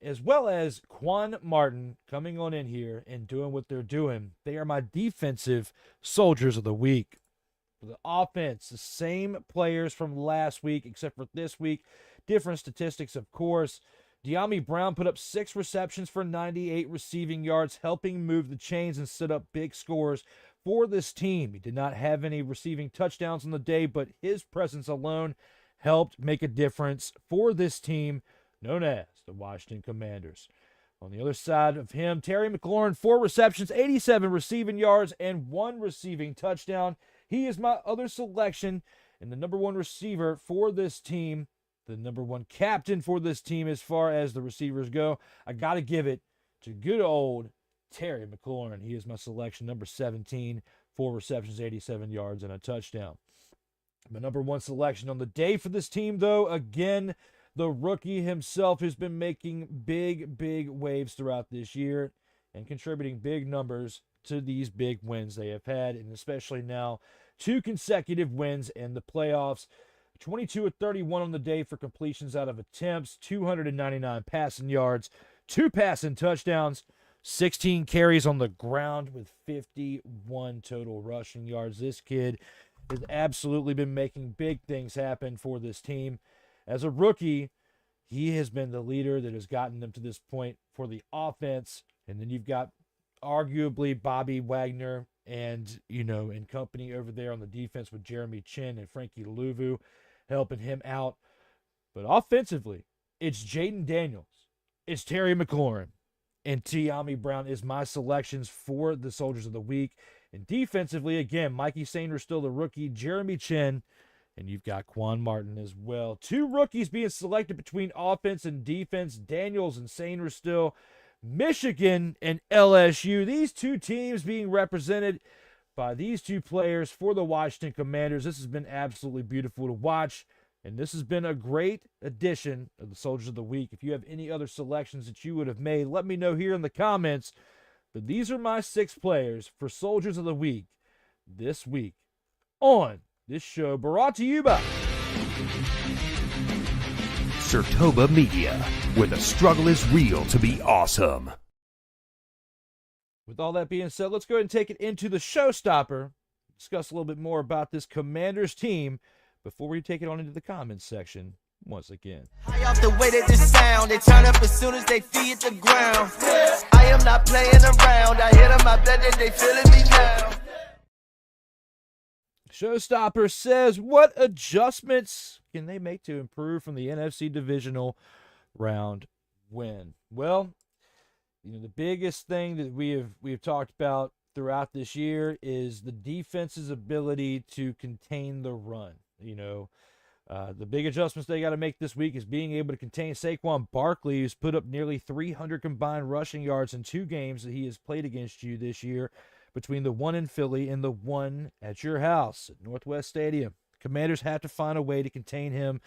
as well as Quan Martin coming on in here and doing what they're doing. They are my defensive soldiers of the week. For the offense, the same players from last week, except for this week. Different statistics, of course. De'Ami Brown put up 6 receptions for 98 receiving yards, helping move the chains and set up big scores for this team. He did not have any receiving touchdowns on the day, but his presence alone helped make a difference for this team known as the Washington Commanders. On the other side of him, Terry McLaurin, 4 receptions, 87 receiving yards, and 1 receiving touchdown. He is my other selection and the number 1 receiver for this team, the number 1 captain for this team as far as the receivers go. I got to give it to good old Terry McLaurin. He is my selection, number 17, 4 receptions, 87 yards, and a touchdown. My number 1 selection on the day for this team, though, again, the rookie himself, who's been making big waves throughout this year and contributing big numbers to these big wins they have had, and especially now 2 consecutive wins in the playoffs. 22 of 31 on the day for completions out of attempts, 299 passing yards, 2 passing touchdowns, 16 carries on the ground with 51 total rushing yards. This kid has absolutely been making big things happen for this team. As a rookie, he has been the leader that has gotten them to this point for the offense. And then you've got arguably Bobby Wagner and, and company over there on the defense with Jeremy Chin and Frankie Louvu helping him out. But offensively, it's Jaden Daniels, it's Terry McLaurin, and De'Ami Brown is my selections for the Soldiers of the Week. And defensively, again, Mikey Sainristil, the rookie, Jeremy Chin, and you've got Quan Martin as well. 2 rookies being selected between offense and defense, Daniels and Sainristil. Michigan and LSU, these 2 teams being represented by these 2 players for the Washington Commanders. This has been absolutely beautiful to watch, and this has been a great edition of the Soldiers of the Week. If you have any other selections that you would have made, let me know here in the comments. But these are my 6 players for Soldiers of the Week this week on this show, brought to you by Sertoba Media, where the struggle is real to be awesome. With all that being said, let's go ahead and take it into the showstopper, discuss a little bit more about this Commanders team before we take it on into the comments section once again. High off the way that this sound, they turn up as soon as they feet hit the ground. I am not playing around, I hit them, I bet that they feeling me now. Showstopper says, what adjustments can they make to improve from the NFC Divisional Round Win? Well, the biggest thing that we have talked about throughout this year is the defense's ability to contain the run. The big adjustments they got to make this week is being able to contain Saquon Barkley, who's put up nearly 300 combined rushing yards in 2 games that he has played against you this year, between the one in Philly and the one at your house at Northwest Stadium. Commanders have to find a way to contain him.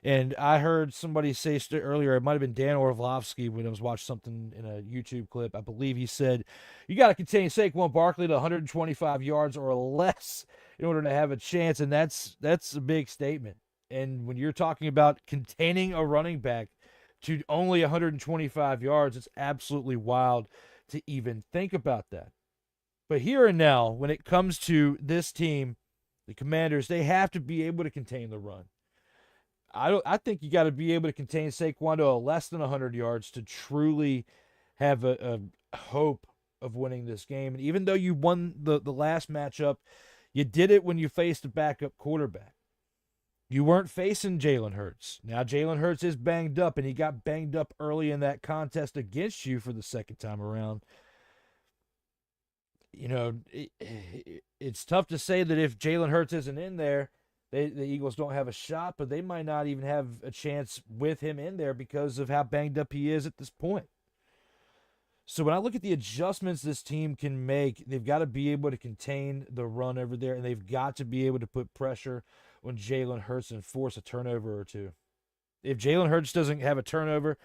And I heard somebody say earlier, it might have been Dan Orlovsky when I was watching something in a YouTube clip. I believe he said, you got to contain Saquon Barkley to 125 yards or less in order to have a chance. And that's a big statement. And when you're talking about containing a running back to only 125 yards, it's absolutely wild to even think about that. But here and now, when it comes to this team, the Commanders, they have to be able to contain the run. I think you got to be able to contain Saquon to less than 100 yards to truly have a hope of winning this game. And even though you won the last matchup, you did it when you faced a backup quarterback. You weren't facing Jalen Hurts. Now Jalen Hurts is banged up, and he got banged up early in that contest against you for the second time around. You know, it's tough to say that if Jalen Hurts isn't in there, the Eagles don't have a shot, but they might not even have a chance with him in there because of how banged up he is at this point. So when I look at the adjustments this team can make, they've got to be able to contain the run over there, and they've got to be able to put pressure on Jalen Hurts and force a turnover or two. If Jalen Hurts doesn't have a turnover,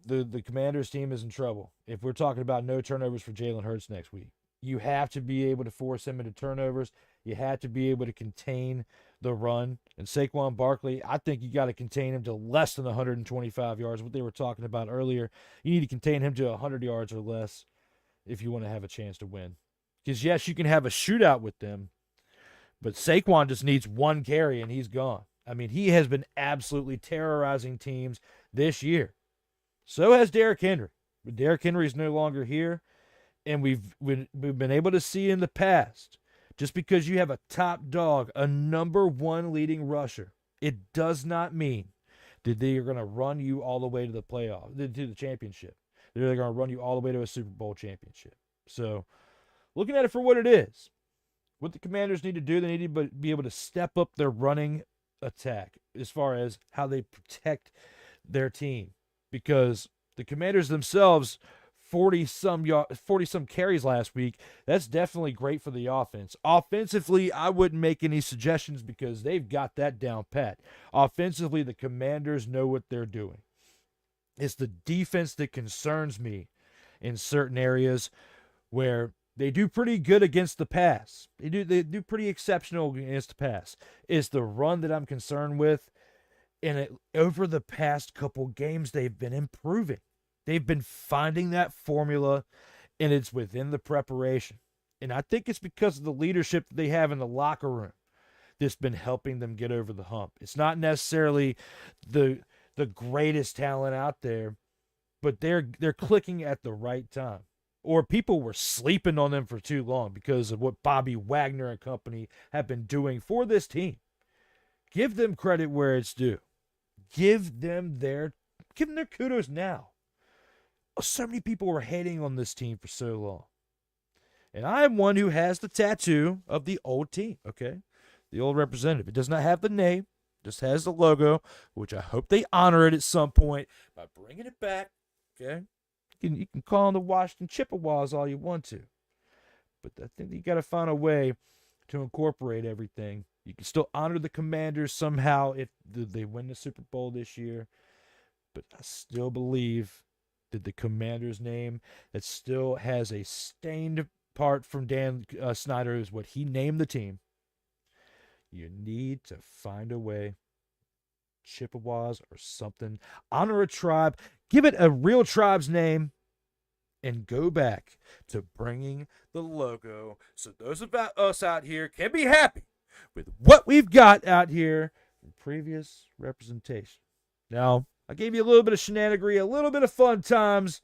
the Commanders team is in trouble. If we're talking about no turnovers for Jalen Hurts next week, you have to be able to force him into turnovers. You have to be able to contain the run. And Saquon Barkley, I think you got to contain him to less than 125 yards, what they were talking about earlier. You need to contain him to 100 yards or less if you want to have a chance to win. Because, yes, you can have a shootout with them, but Saquon just needs one carry and he's gone. I mean, he has been absolutely terrorizing teams this year. So has Derrick Henry. But Derrick Henry is no longer here, and we've been able to see in the past, just because you have a top dog, a number one leading rusher, it does not mean that they are going to run you all the way to the playoff, to the championship. They're going to run you all the way to a Super Bowl championship. So, looking at it for what it is, what the Commanders need to do, they need to be able to step up their running attack as far as how they protect their team. Because the Commanders themselves, 40-some carries last week, that's definitely great for the offense. Offensively, I wouldn't make any suggestions because they've got that down pat. Offensively, the Commanders know what they're doing. It's the defense that concerns me in certain areas where they do pretty good against the pass. They do pretty exceptional against the pass. It's the run that I'm concerned with. And over the past couple games, they've been improving. They've been finding that formula, and it's within the preparation. And I think it's because of the leadership that they have in the locker room that's been helping them get over the hump. It's not necessarily the greatest talent out there, but they're clicking at the right time. Or people were sleeping on them for too long because of what Bobby Wagner and company have been doing for this team. Give them credit where it's due. Give them their kudos now. So many people were hating on this team for so long. And I am one who has the tattoo of the old team, okay? The old representative. It does not have the name, just has the logo, which I hope they honor it at some point by bringing it back, okay? You can call them the Washington Chippewas all you want to. But I think you got to find a way to incorporate everything. You can still honor the Commanders somehow if they win the Super Bowl this year. But I still believe that the Commanders name that still has a stained part from Dan Snyder is what he named the team. You need to find a way. Chippewas or something. Honor a tribe. Give it a real tribe's name. And go back to bringing the logo so those of us out here can be happy with what we've got out here from previous representation. Now, I gave you a little bit of shenanigery, a little bit of fun times.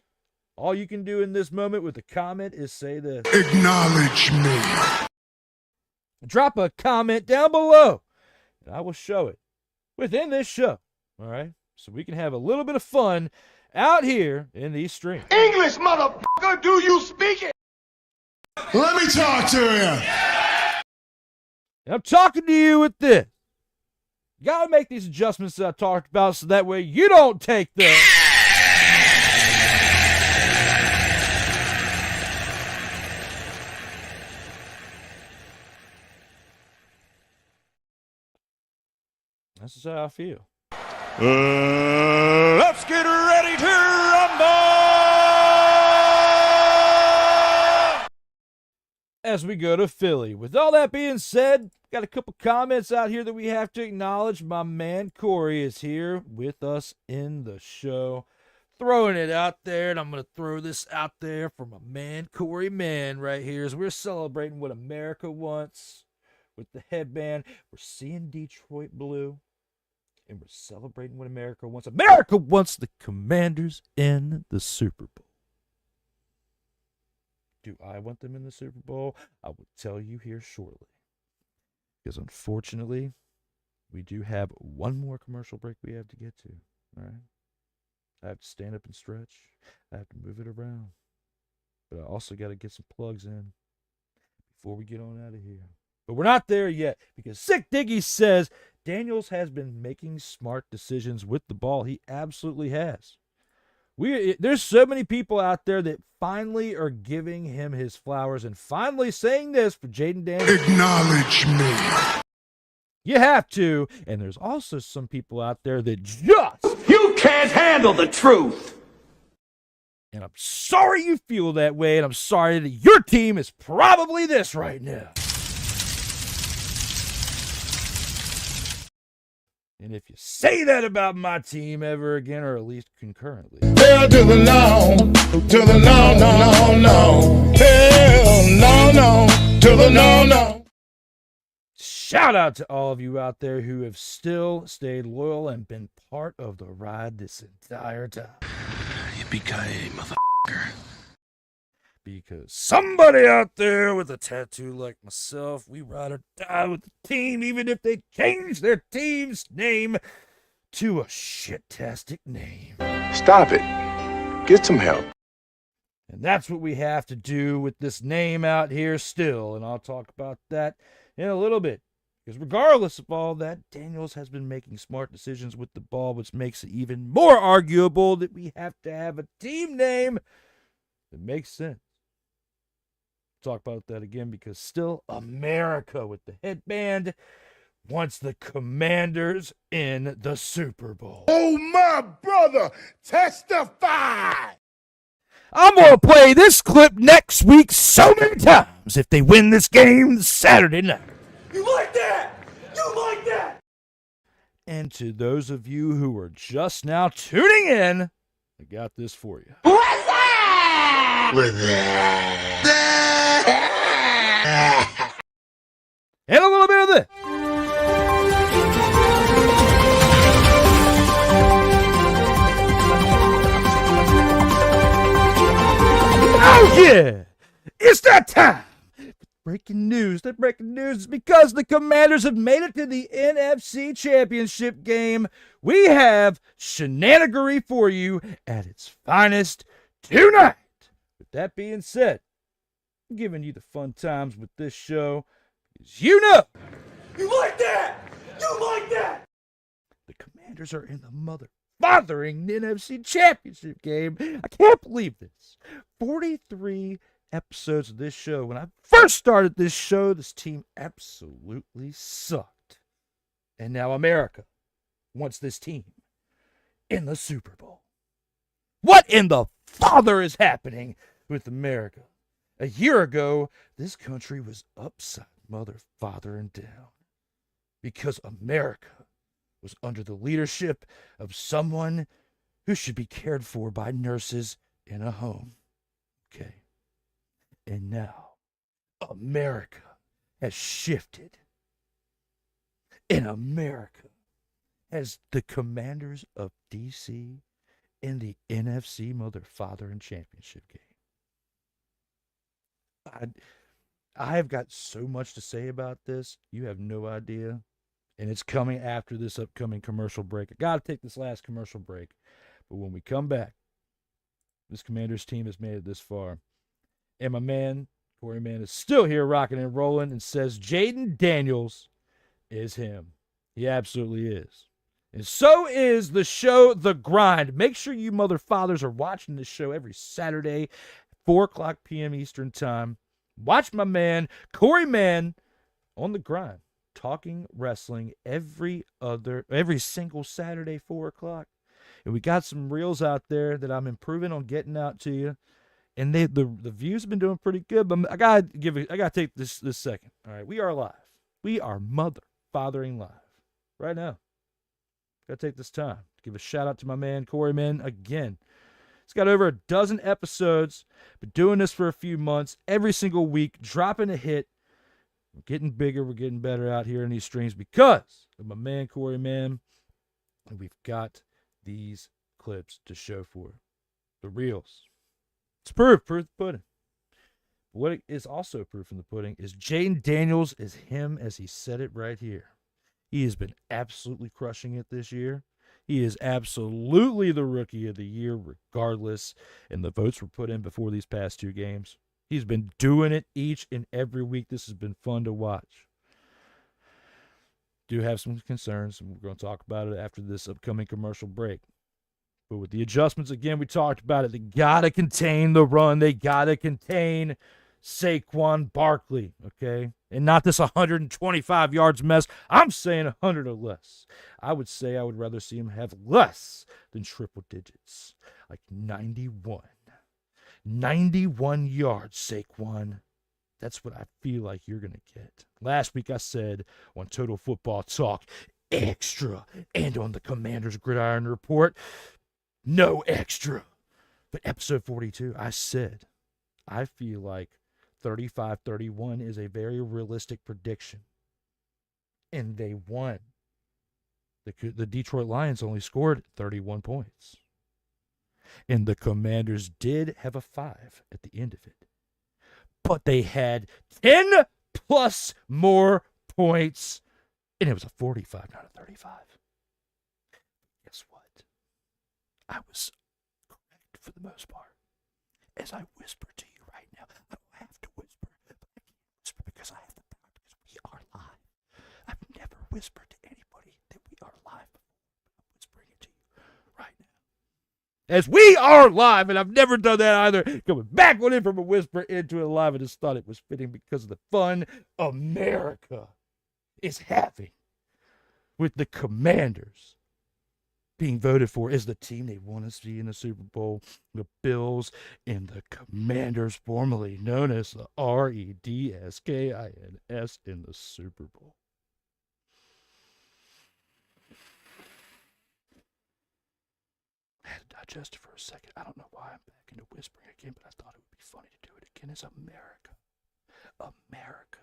All you can do in this moment with a comment is say this. Acknowledge me. Drop a comment down below, and I will show it within this show. All right? So we can have a little bit of fun out here in these streams. English, motherfucker, do you speak it? Let me talk to you. And I'm talking to you with this. You got to make these adjustments that I talked about so that way you don't take the... This is how I feel. Let's get ready to rumble! As we go to Philly. With all that being said, got a couple comments out here that we have to acknowledge. My man Corey is here with us in the show. Throwing it out there, and I'm going to throw this out there for my man Corey Man right here as we're celebrating what America wants with the headband. We're seeing Detroit blue. And we're celebrating what America wants. America wants the Commanders in the Super Bowl. Do I want them in the Super Bowl? I will tell you here shortly. Because unfortunately, we do have one more commercial break we have to get to. All right. I have to stand up and stretch. I have to move it around. But I also got to get some plugs in before we get on out of here. But we're not there yet because Sick Diggy says Daniels has been making smart decisions with the ball. He absolutely has. There's so many people out there that finally are giving him his flowers and finally saying this for Jayden Daniels. Acknowledge me. You have to. And there's also some people out there that just... You can't handle the truth. And I'm sorry you feel that way, and I'm sorry that your team is probably this right now. And if you say that about my team ever again, or at least concurrently. Hell to the no, to the no, no, no, no. Hell no, no, to the no, no. Shout out to all of you out there who have still stayed loyal and been part of the ride this entire time. Yippee-ki-yay, motherfucker. Because somebody out there with a tattoo like myself, we ride or die with the team, even if they change their team's name to a shit-tastic name. Stop it. Get some help. And that's what we have to do with this name out here still, and I'll talk about that in a little bit. Because regardless of all that, Daniels has been making smart decisions with the ball, which makes it even more arguable that we have to have a team name that makes sense. Talk about that again because still America with the headband wants the Commanders in the Super Bowl. Oh, my brother, testify. I'm going to play this clip next week so many times if they win this game Saturday night. You like that? You like that? And to those of you who are just now tuning in, I got this for you. What's that? And a little bit of this. Oh, yeah. It's that time. Breaking news. The breaking news is because the Commanders have made it to the NFC Championship Game. We have shenanigery for you at its finest tonight. With that being said, I'm giving you the fun times with this show. Because you know. You like that? You like that? The Commanders are in the mother-fathering NFC Championship Game. I can't believe this. 43 episodes of this show. When I first started this show, this team absolutely sucked. And now America wants this team in the Super Bowl. What in the father is happening with America? A year ago, this country was upside mother, father, and down. Because America was under the leadership of someone who should be cared for by nurses in a home. Okay. And now, America has shifted. And America has the Commanders of D.C. in the NFC Mother, Father, and Championship Game. I have got so much to say about this. You have no idea. And it's coming after this upcoming commercial break. I got to take this last commercial break. But when we come back, this Commanders team has made it this far. And my man, Corey Man, is still here rocking and rolling and says Jayden Daniels is him. He absolutely is. And so is the show, The Grind. Make sure you mother fathers are watching this show every Saturday, 4 o'clock p.m. Eastern Time. Watch my man, Corey Man, on The Grind, talking wrestling every single Saturday, 4 o'clock. And we got some reels out there that I'm improving on getting out to you. And the views have been doing pretty good, but I gotta take this second. All right, we are live. We are fathering live right now. Gotta take this time to give a shout out to my man Corey Man again. He's got over a dozen episodes. Been doing this for a few months, every single week, dropping a hit. We're getting bigger. We're getting better out here in these streams because of my man Corey Man. And we've got these clips to show for it. The reels. It's proof of the pudding. What is also proof in the pudding is Jayden Daniels is him as he said it right here. He has been absolutely crushing it this year. He is absolutely the rookie of the year regardless, and the votes were put in before these past 2 games. He's been doing it each and every week. This has been fun to watch. Do have some concerns, and we're going to talk about it after this upcoming commercial break. But with the adjustments, again, we talked about it. They got to contain the run. They got to contain Saquon Barkley, okay? And not this 125 yards mess. I'm saying 100 or less. I would say I would rather see him have less than triple digits, like 91. 91 yards, Saquon. That's what I feel like you're going to get. Last week I said on Total Football Talk, extra. And on the Commanders Gridiron Report, no extra. But episode 42, I said, I feel like 35-31 is a very realistic prediction. And they won. The Detroit Lions only scored 31 points. And the Commanders did have a 5 at the end of it. But they had 10 plus more points. And it was a 45, not a 35. Guess what? I was correct for the most part. As I whisper to you right now, I don't have to whisper, but I can't whisper because I have the power, because we are live. I've never whispered to anybody that we are live before, but I'm whispering it to you right now. As we are live, and I've never done that either. Coming back on in from a whisper into it live, I just thought it was fitting because of the fun America is having with the Commanders being voted for as the team they want to see in the Super Bowl. The Bills and the Commanders, formerly known as the Redskins in the Super Bowl. I had to digest it for a second. I don't know why I'm back into whispering again, but I thought it would be funny to do it again. It's America. America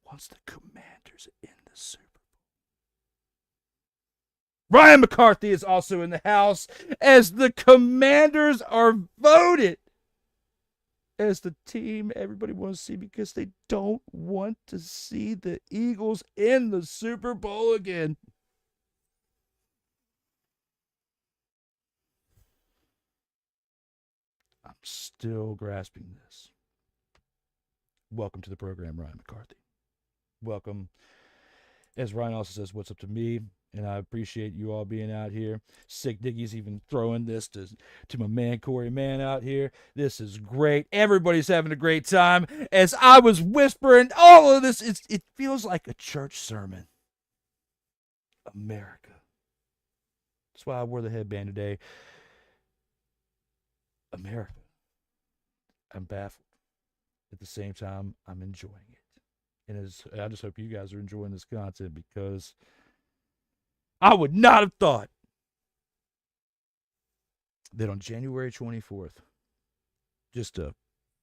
wants the Commanders in the Super Bowl. Ryan McCarthy is also in the house as the Commanders are voted as the team everybody wants to see because they don't want to see the Eagles in the Super Bowl again. I'm still grasping this. Welcome to the program, Ryan McCarthy. Welcome. As Ryan also says, what's up to me? And I appreciate you all being out here. Sick Diggy's even throwing this to my man Corey Mann out here. This is great. Everybody's having a great time. As I was whispering all of this, it feels like a church sermon. America. That's why I wore the headband today. America. I'm baffled. At the same time, I'm enjoying it. And I just hope you guys are enjoying this content because I would not have thought that on January 24th, just a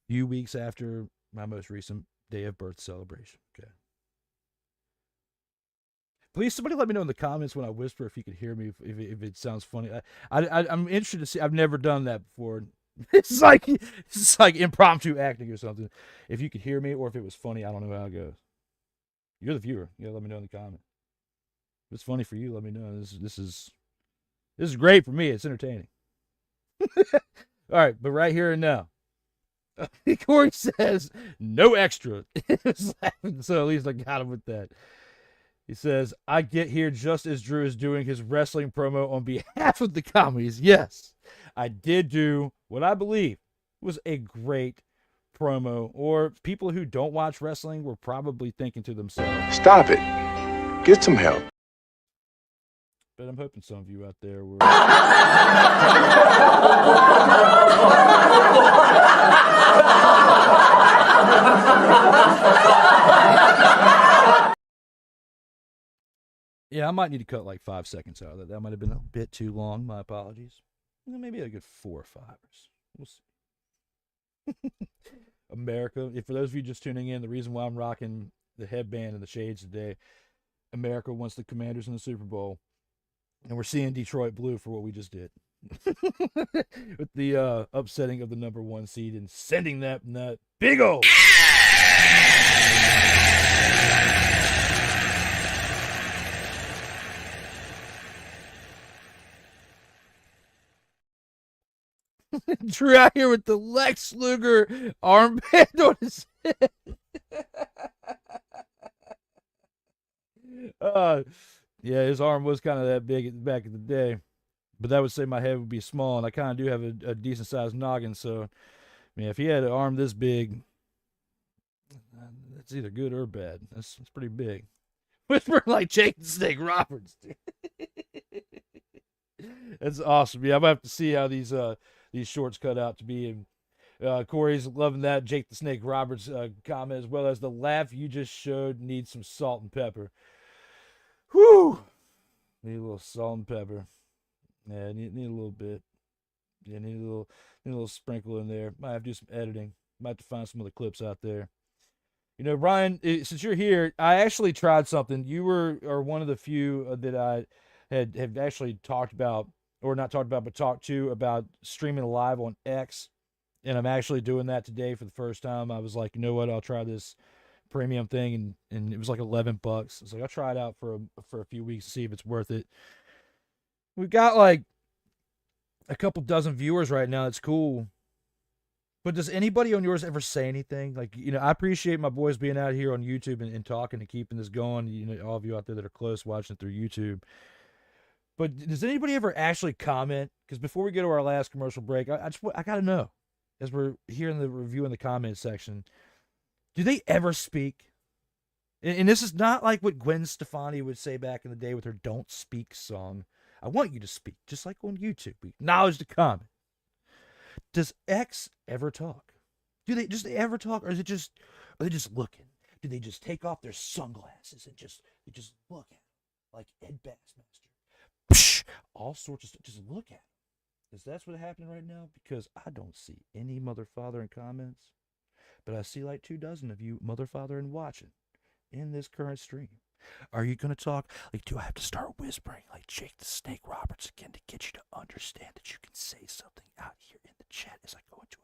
few weeks after my most recent day of birth celebration, okay. Please, somebody let me know in the comments when I whisper if you could hear me, if it sounds funny. I'm interested to see. I've never done that before. It's like impromptu acting or something. If you could hear me or if it was funny, I don't know how it goes. You're the viewer. You gotta let me know in the comments. If it's funny for you, let me know. This is great for me. It's entertaining. All right, but right here and now, Corey says no extra. So at least I got him with that. He says, I get here just as Drew is doing his wrestling promo on behalf of the commies. Yes, I did do what I believe was a great promo, or people who don't watch wrestling were probably thinking to themselves, Stop it. Get some help. But I'm hoping some of you out there were. Yeah, I might need to cut like 5 seconds out of that. That might have been a bit too long. My apologies. Maybe a good 4 or 5. We'll see. America, for those of you just tuning in, the reason why I'm rocking the headband and the shades today, America wants the Commanders in the Super Bowl. And we're seeing Detroit blue for what we just did. With the upsetting of the number 1 seed and sending that big old. Drew out here with the Lex Luger armband on his head. Yeah, his arm was kind of that big back in the day, but that would say my head would be small, and I kind of do have a decent sized noggin. So, I mean, if he had an arm this big, that's either good or bad. That's pretty big. Whispering like Jake the Snake Roberts, dude. That's awesome. Yeah, I'm gonna have to see how these shorts cut out to be. And Corey's loving that Jake the Snake Roberts comment, as well as the laugh you just showed needs some salt and pepper. Whew. Need a little salt and pepper. Yeah, need a little bit. Yeah, need a little sprinkle in there. Might have to do some editing. Might have to find some other clips out there. You know, Ryan, since you're here, I actually tried something. You are one of the few that I have actually talked about, or not talked about, but talked to about streaming live on X. And I'm actually doing that today for the first time. I was like, you know what? I'll try this premium thing, and it was like $11. It's like, I'll try it out for a few weeks to see if it's worth it. We've got like a couple dozen viewers right now. It's cool. But does anybody on yours ever say anything? Like, you know, I appreciate my boys being out here on YouTube and talking and keeping this going. You know, all of you out there that are close watching it through YouTube. But does anybody ever actually comment? Because before we go to our last commercial break, I got to know, as we're here in the review in the comment section, do they ever speak? And this is not like what Gwen Stefani would say back in the day with her "Don't Speak" song. I want you to speak, just like on YouTube. We acknowledge the comment. Does X ever talk? Do they ever talk, or are they just looking? Do they just take off their sunglasses and just look at them like Ed Bassmaster? Psh, all sorts of stuff. Just look at them. Because that's what's happening right now. Because I don't see any mother-fathering comments, but I see like 24 of you mother-fathering watching in this current stream. Are you going to talk? Like, do I have to start whispering like Jake the Snake Roberts again to get you to understand that you can say something out here in the chat as I go into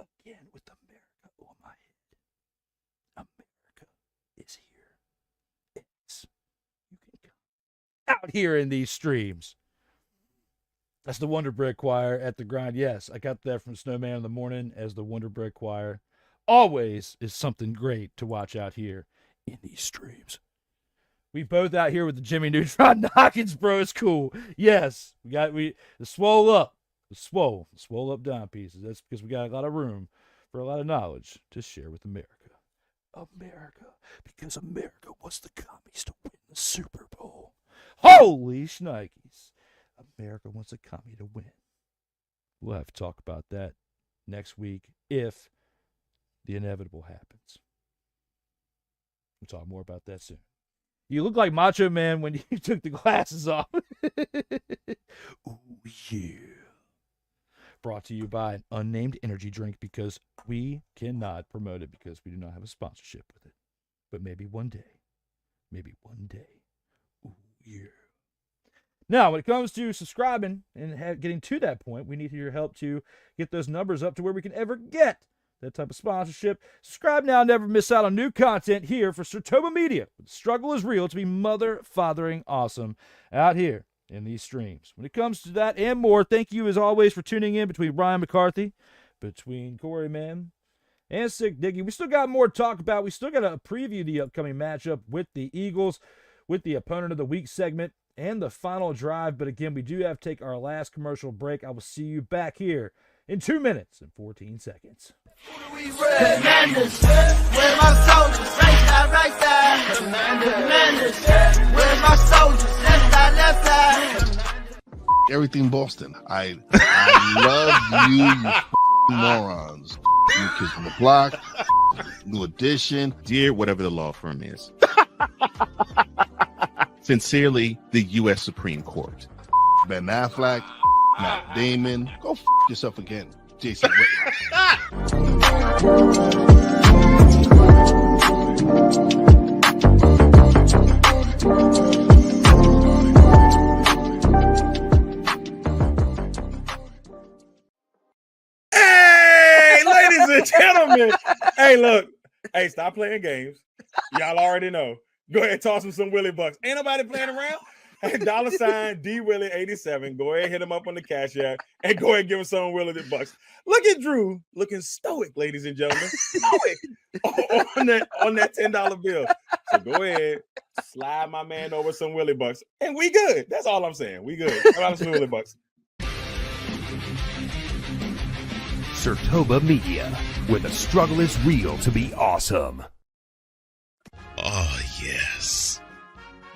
a again with America on my head? America is here. You can come out here in these streams. That's the Wonder Bread Choir at the grind. Yes, I got that from Snowman in the Morning as the Wonder Bread Choir. Always is something great to watch out here in these streams. We both out here with the Jimmy Neutron knockings, bro. It's cool. Yes, the swole up. The swole up dime pieces. That's because we got a lot of room for a lot of knowledge to share with America. America, because America wants the commies to win the Super Bowl. Holy shnikes. America wants a commie to win. We'll have to talk about that next week if the inevitable happens. We'll talk more about that soon. You look like Macho Man when you took the glasses off. Ooh, yeah. Brought to you by an unnamed energy drink, because we cannot promote it because we do not have a sponsorship with it. But maybe one day. Maybe one day. Ooh, yeah. Now, when it comes to subscribing and getting to that point, we need your help to get those numbers up to where we can ever get that type of sponsorship. Subscribe now, never miss out on new content here for SHOWSTOPPER Media. The struggle is real to be mother-fathering awesome out here in these streams. When it comes to that and more, thank you as always for tuning in between Brian McCarthy, between Corey Mann, and Sick Diggy. We still got more to talk about. We still got to preview the upcoming matchup with the Eagles, with the opponent of the week segment, and the final drive. But again, we do have to take our last commercial break. I will see you back here in 2 minutes and 14 seconds. Commanders, where my soldiers, right side. Commanders, where my soldiers, left side. Everything Boston. I love you morons. New Kids on the Block, New Edition. Dear whatever the law firm is. Sincerely, the U.S. Supreme Court. Ben Affleck, Matt Damon. Go yourself again, Jason Whitlock. Hey, ladies and gentlemen. Hey, look. Hey, stop playing games. Y'all already know. Go ahead and toss him some Willie Bucks. Ain't nobody playing around. $, D Willie 87. Go ahead, hit him up on the Cash App, and go ahead and give him some Willie the bucks. Look at Drew looking stoic, ladies and gentlemen, stoic on that $10 bill. So go ahead, slide my man over some Willie bucks, and we good. That's all I'm saying. We good. How about some Willie bucks? Sertoba Media, where the struggle is real to be awesome. Oh, yes.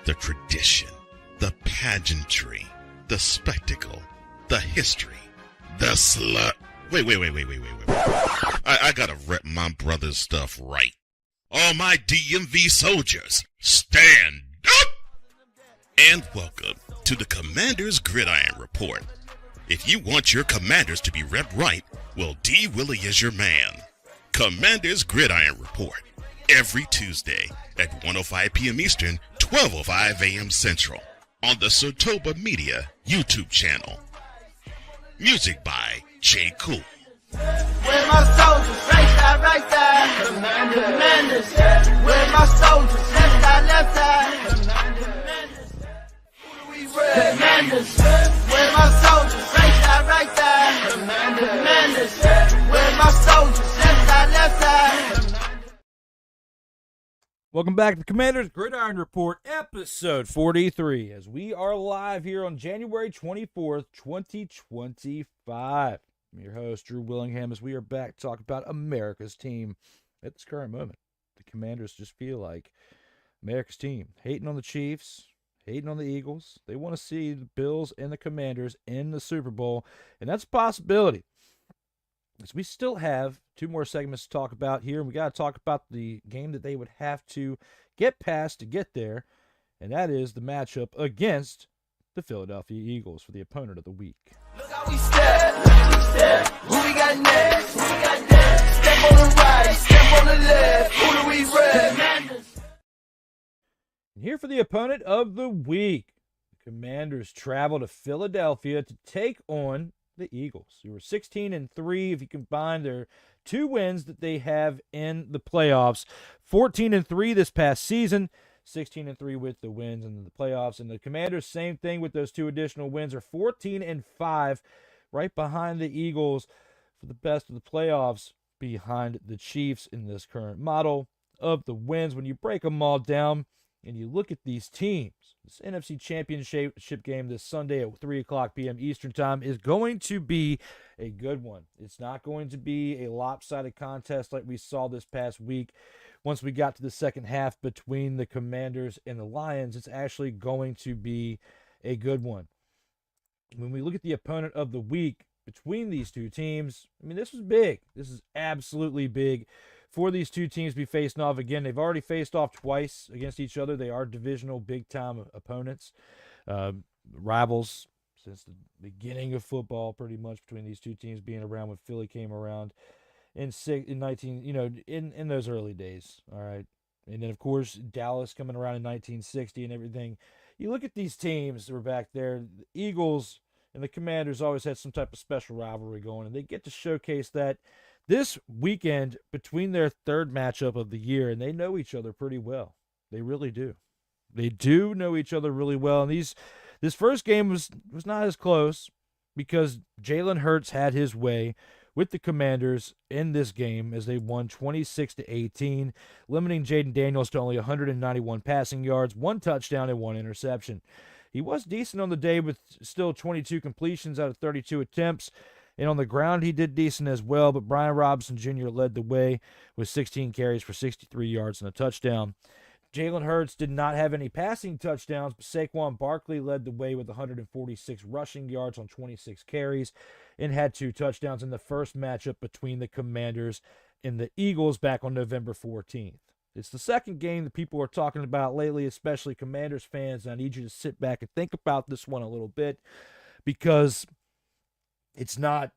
The tradition, the pageantry, the spectacle, the history, the slut. Wait. I gotta rep my brother's stuff right. All my DMV soldiers, stand up! And welcome to the Commanders Gridiron Report. If you want your Commanders to be repped right, well, D. Willie is your man. Commanders Gridiron Report. Every Tuesday at 1:05 p.m. Eastern, 12:05 a.m. Central on the Sertoba Media YouTube channel. Music by J.KUL. Where my soldiers, right side, Commanders. Where my soldiers, left side, Commanders. Who do we rep? Commanders. Where my soldiers, right side, Commanders. Where my soldiers, left side. Welcome back to the Commanders Gridiron Report, episode 43, as we are live here on January 24th, 2025. I'm your host, Drew Willingham, as we are back to talk about America's team at this current moment. The Commanders just feel like America's team, hating on the Chiefs, hating on the Eagles. They want to see the Bills and the Commanders in the Super Bowl, and that's a possibility. As we still have two more segments to talk about here, and we got to talk about the game that they would have to get past to get there, and that is the matchup against the Philadelphia Eagles for the opponent of the week. Look how we step. Who we got next? Step on the right, step on the left. Who do we rep? And here for the opponent of the week, the Commanders travel to Philadelphia to take on the Eagles, who were 16-3 if you combine their two wins that they have in the playoffs. 14-3 this past season, 16-3 with the wins in the playoffs. And the Commanders, same thing with those two additional wins, are 14-5, right behind the Eagles for the best of the playoffs, behind the Chiefs in this current model of the wins. When you break them all down and you look at these teams, this NFC Championship Game this Sunday at 3 o'clock p.m. Eastern Time is going to be a good one. It's not going to be a lopsided contest like we saw this past week. Once we got to the second half between the Commanders and the Lions, it's actually going to be a good one. When we look at the opponent of the week between these two teams, I mean, this was big. This is absolutely big for these two teams to be facing off again. They've already faced off twice against each other. They are divisional big-time opponents, rivals since the beginning of football, pretty much, between these two teams being around when Philly came around in those early days. All right, and then of course Dallas coming around in 1960 and everything. You look at these teams that were back there. The Eagles and the Commanders always had some type of special rivalry going, and they get to showcase that this weekend between their third matchup of the year, and they know each other pretty well. They really do. They do know each other really well. And this first game was not as close because Jalen Hurts had his way with the Commanders in this game as they won 26-18, limiting Jaden Daniels to only 191 passing yards, 1 touchdown, and 1 interception. He was decent on the day with still 22 completions out of 32 attempts. And on the ground, he did decent as well, but Brian Robinson Jr. led the way with 16 carries for 63 yards and a touchdown. Jalen Hurts did not have any passing touchdowns, but Saquon Barkley led the way with 146 rushing yards on 26 carries and had 2 touchdowns in the first matchup between the Commanders and the Eagles back on November 14th. It's the second game that people are talking about lately, especially Commanders fans, and I need you to sit back and think about this one a little bit because it's not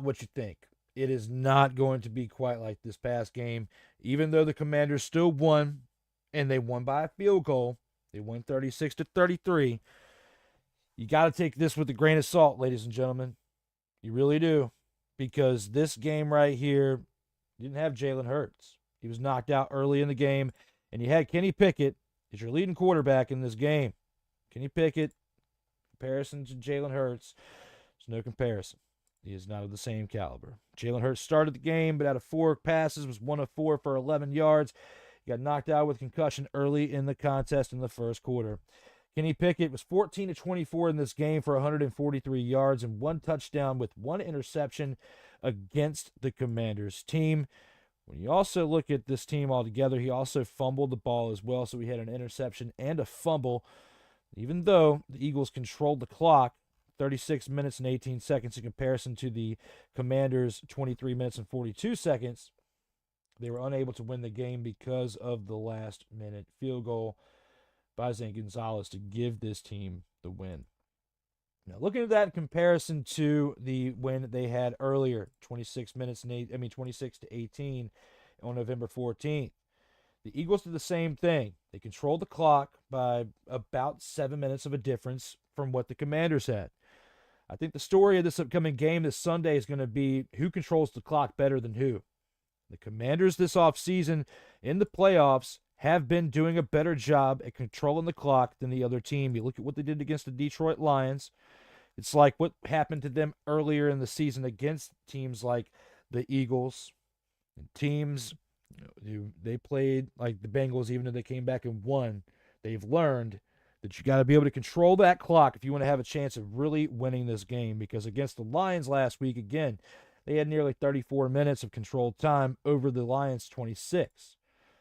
what you think. It is not going to be quite like this past game, even though the Commanders still won, and they won by a field goal. They won 36-33. You got to take this with a grain of salt, ladies and gentlemen. You really do, because this game right here didn't have Jalen Hurts. He was knocked out early in the game, and you had Kenny Pickett as your leading quarterback in this game. Kenny Pickett, comparison to Jalen Hurts, there's no comparison. He is not of the same caliber. Jalen Hurts started the game, but out of 4 passes, was 1 of 4 for 11 yards. He got knocked out with concussion early in the contest in the first quarter. Kenny Pickett was 14 of 24 in this game for 143 yards and 1 touchdown with 1 interception against the Commanders team. When you also look at this team altogether, he also fumbled the ball as well, so he had an interception and a fumble. Even though the Eagles controlled the clock, 36 minutes and 18 seconds in comparison to the Commanders' 23 minutes and 42 seconds, they were unable to win the game because of the last-minute field goal by Zane Gonzalez to give this team the win. Now, looking at that in comparison to the win they had earlier, 26 to 18 on November 14th, the Eagles did the same thing. They controlled the clock by about 7 minutes of a difference from what the Commanders had. I think the story of this upcoming game this Sunday is going to be who controls the clock better than who. The Commanders this offseason in the playoffs have been doing a better job at controlling the clock than the other team. You look at what they did against the Detroit Lions. It's like what happened to them earlier in the season against teams like the Eagles and teams they played like the Bengals, even though they came back and won. They've learned that you got to be able to control that clock if you want to have a chance of really winning this game, because against the Lions last week, again, they had nearly 34 minutes of controlled time over the Lions' 26.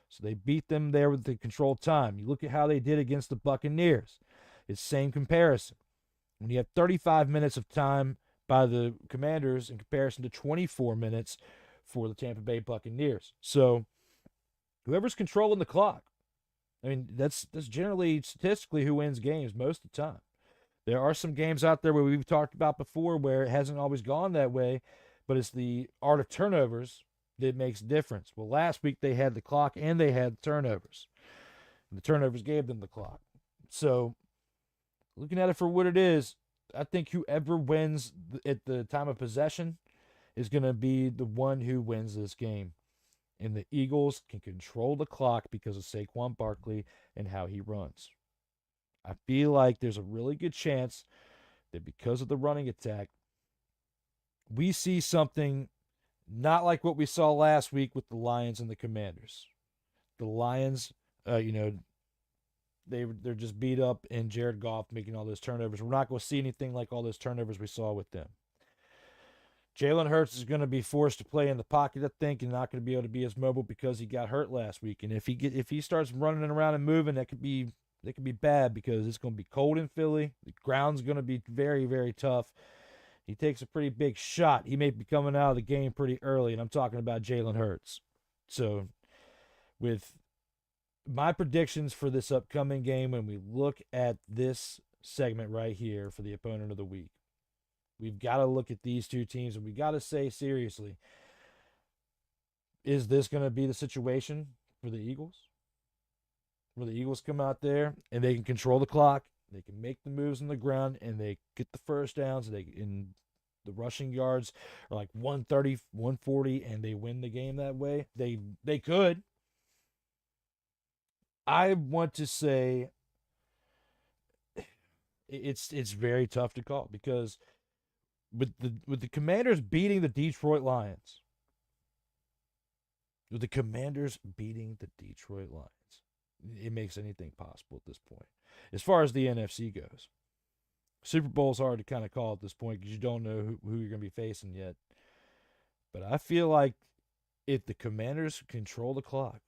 So they beat them there with the controlled time. You look at how they did against the Buccaneers. It's same comparison. When you have 35 minutes of time by the Commanders in comparison to 24 minutes for the Tampa Bay Buccaneers. So whoever's controlling the clock, I mean, that's generally statistically who wins games most of the time. There are some games out there where we've talked about before where it hasn't always gone that way, but it's the art of turnovers that makes a difference. Well, last week they had the clock and they had turnovers. The turnovers gave them the clock. So looking at it for what it is, I think whoever wins at the time of possession is going to be the one who wins this game. And the Eagles can control the clock because of Saquon Barkley and how he runs. I feel like there's a really good chance that because of the running attack, we see something not like what we saw last week with the Lions and the Commanders. The Lions, they're just beat up, and Jared Goff making all those turnovers. We're not going to see anything like all those turnovers we saw with them. Jalen Hurts is going to be forced to play in the pocket, I think, and not going to be able to be as mobile because he got hurt last week. And if he starts running around and moving, that could be bad because it's going to be cold in Philly. The ground's going to be very, very tough. He takes a pretty big shot. He may be coming out of the game pretty early, and I'm talking about Jalen Hurts. So with my predictions for this upcoming game, when we look at this segment right here for the opponent of the week, we've got to look at these two teams, and we got to say seriously, is this going to be the situation for the Eagles? Where the Eagles come out there and they can control the clock, they can make the moves on the ground, and they get the first downs, and the rushing yards are like 130, 140, and they win the game that way? They could. I want to say it's very tough to call because with the Commanders beating the Detroit Lions, it makes anything possible at this point. As far as the NFC goes, Super Bowl's hard to kind of call at this point because you don't know who you're going to be facing yet. But I feel like if the Commanders control the clock,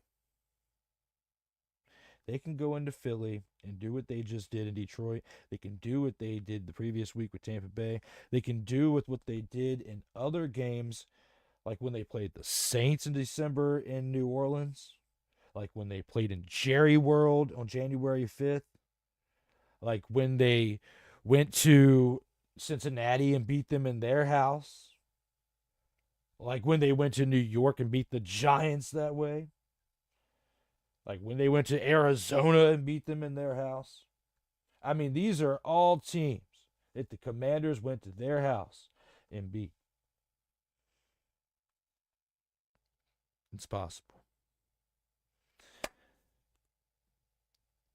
they can go into Philly and do what they just did in Detroit. They can do what they did the previous week with Tampa Bay. They can do with what they did in other games, like when they played the Saints in December in New Orleans, like when they played in Jerry World on January 5th, like when they went to Cincinnati and beat them in their house, like when they went to New York and beat the Giants that way. Like when they went to Arizona and beat them in their house. I mean, these are all teams that the Commanders went to their house and beat. It's possible.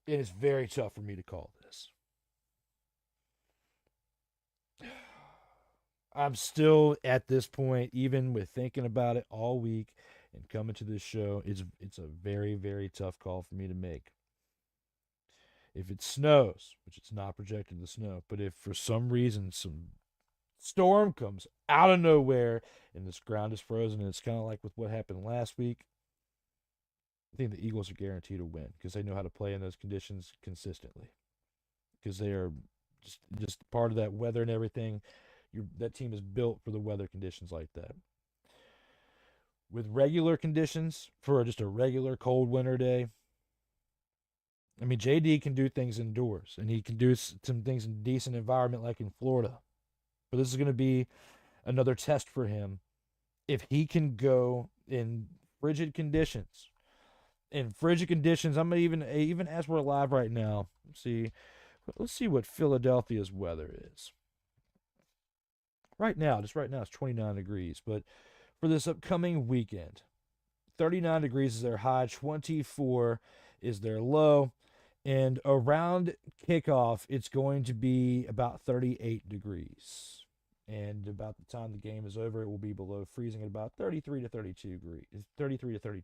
It is very tough for me to call this. I'm still at this point, even with thinking about it all week and coming to this show, it's a very, very tough call for me to make. If it snows, which it's not projected to snow, but if for some reason some storm comes out of nowhere and this ground is frozen, and it's kind of like with what happened last week, I think the Eagles are guaranteed to win because they know how to play in those conditions consistently. Because they are just part of that weather and everything. That team is built for the weather conditions like that. With regular conditions, for just a regular cold winter day, I mean, JD can do things indoors, and he can do some things in a decent environment like in Florida. But this is going to be another test for him. If he can go in frigid conditions, I'm even as we're live right now, let's see what Philadelphia's weather is. Right now, it's 29 degrees. But for this upcoming weekend, 39 degrees is their high, 24 is their low. And around kickoff, it's going to be about 38 degrees. And about the time the game is over, it will be below freezing at about 33 to 32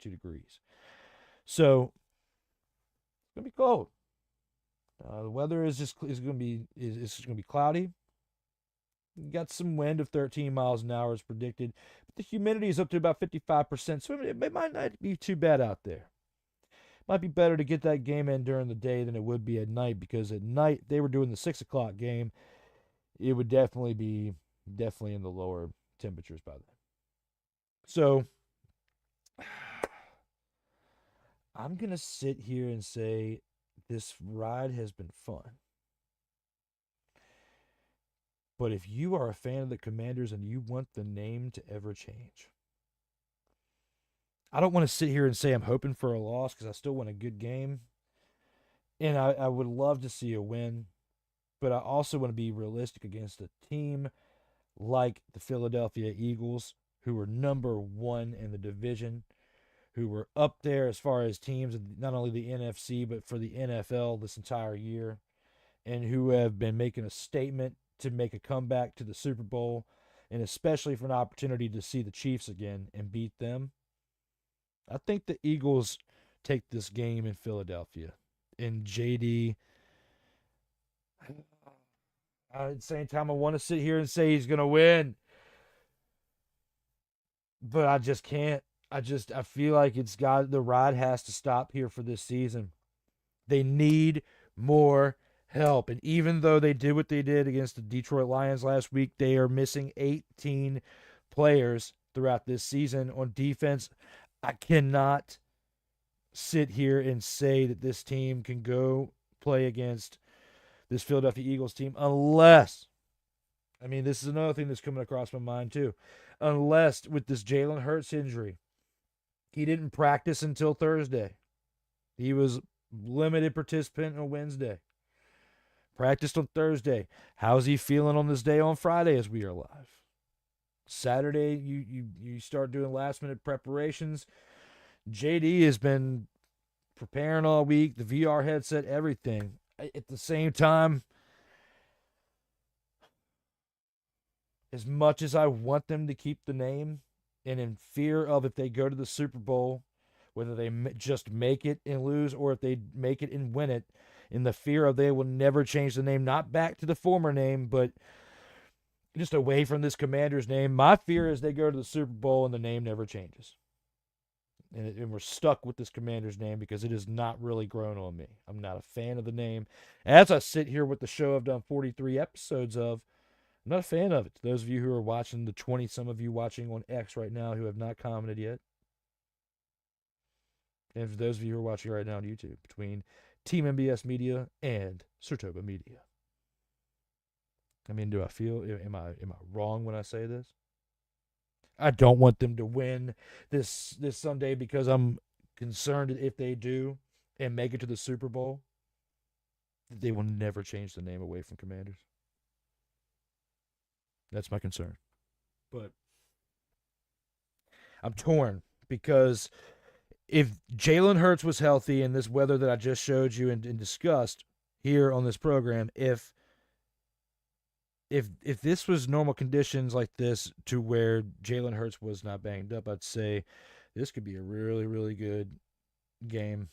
degrees. So it's going to be cold. The weather is going to be cloudy. You got some wind of 13 miles an hour is predicted, but the humidity is up to about 55%, so it might not be too bad out there. Might be better to get that game in during the day than it would be at night, because at night they were doing the 6 o'clock game. It would definitely be in the lower temperatures by then. So I'm going to sit here and say this ride has been fun. But if you are a fan of the Commanders and you want the name to ever change, I don't want to sit here and say I'm hoping for a loss, because I still want a good game. And I would love to see a win. But I also want to be realistic against a team like the Philadelphia Eagles, who were number 1 in the division, who were up there as far as teams, not only the NFC, but for the NFL this entire year, and who have been making a statement to make a comeback to the Super Bowl, and especially for an opportunity to see the Chiefs again and beat them. I think the Eagles take this game in Philadelphia. And JD, at the same time, I want to sit here and say he's going to win. But I just can't. I feel like the ride has to stop here for this season. They need more help. And even though they did what they did against the Detroit Lions last week, they are missing 18 players throughout this season on defense. I cannot sit here and say that this team can go play against this Philadelphia Eagles team unless, this is another thing that's coming across my mind too, unless with this Jalen Hurts injury, he didn't practice until Thursday. He was limited participant on Wednesday. Practiced on Thursday. How's he feeling on this day on Friday as we are live? Saturday, you start doing last-minute preparations. JD has been preparing all week, the VR headset, everything. At the same time, as much as I want them to keep the name, and in fear of if they go to the Super Bowl, whether they just make it and lose or if they make it and win it, in the fear of they will never change the name, not back to the former name, but just away from this Commanders name. My fear is they go to the Super Bowl and the name never changes. And we're stuck with this Commanders name because it has not really grown on me. I'm not a fan of the name. As I sit here with the show I've done 43 episodes of, I'm not a fan of it. To those of you who are watching, the 20-some of you watching on X right now who have not commented yet. And for those of you who are watching right now on YouTube, between Team MBS Media and Sertoba Media. Do I feel, am I wrong when I say this? I don't want them to win this Sunday because I'm concerned that if they do and make it to the Super Bowl, they will never change the name away from Commanders. That's my concern. But I'm torn because if Jalen Hurts was healthy in this weather that I just showed you and discussed here on this program, if if this was normal conditions like this to where Jalen Hurts was not banged up, I'd say this could be a really, really good game.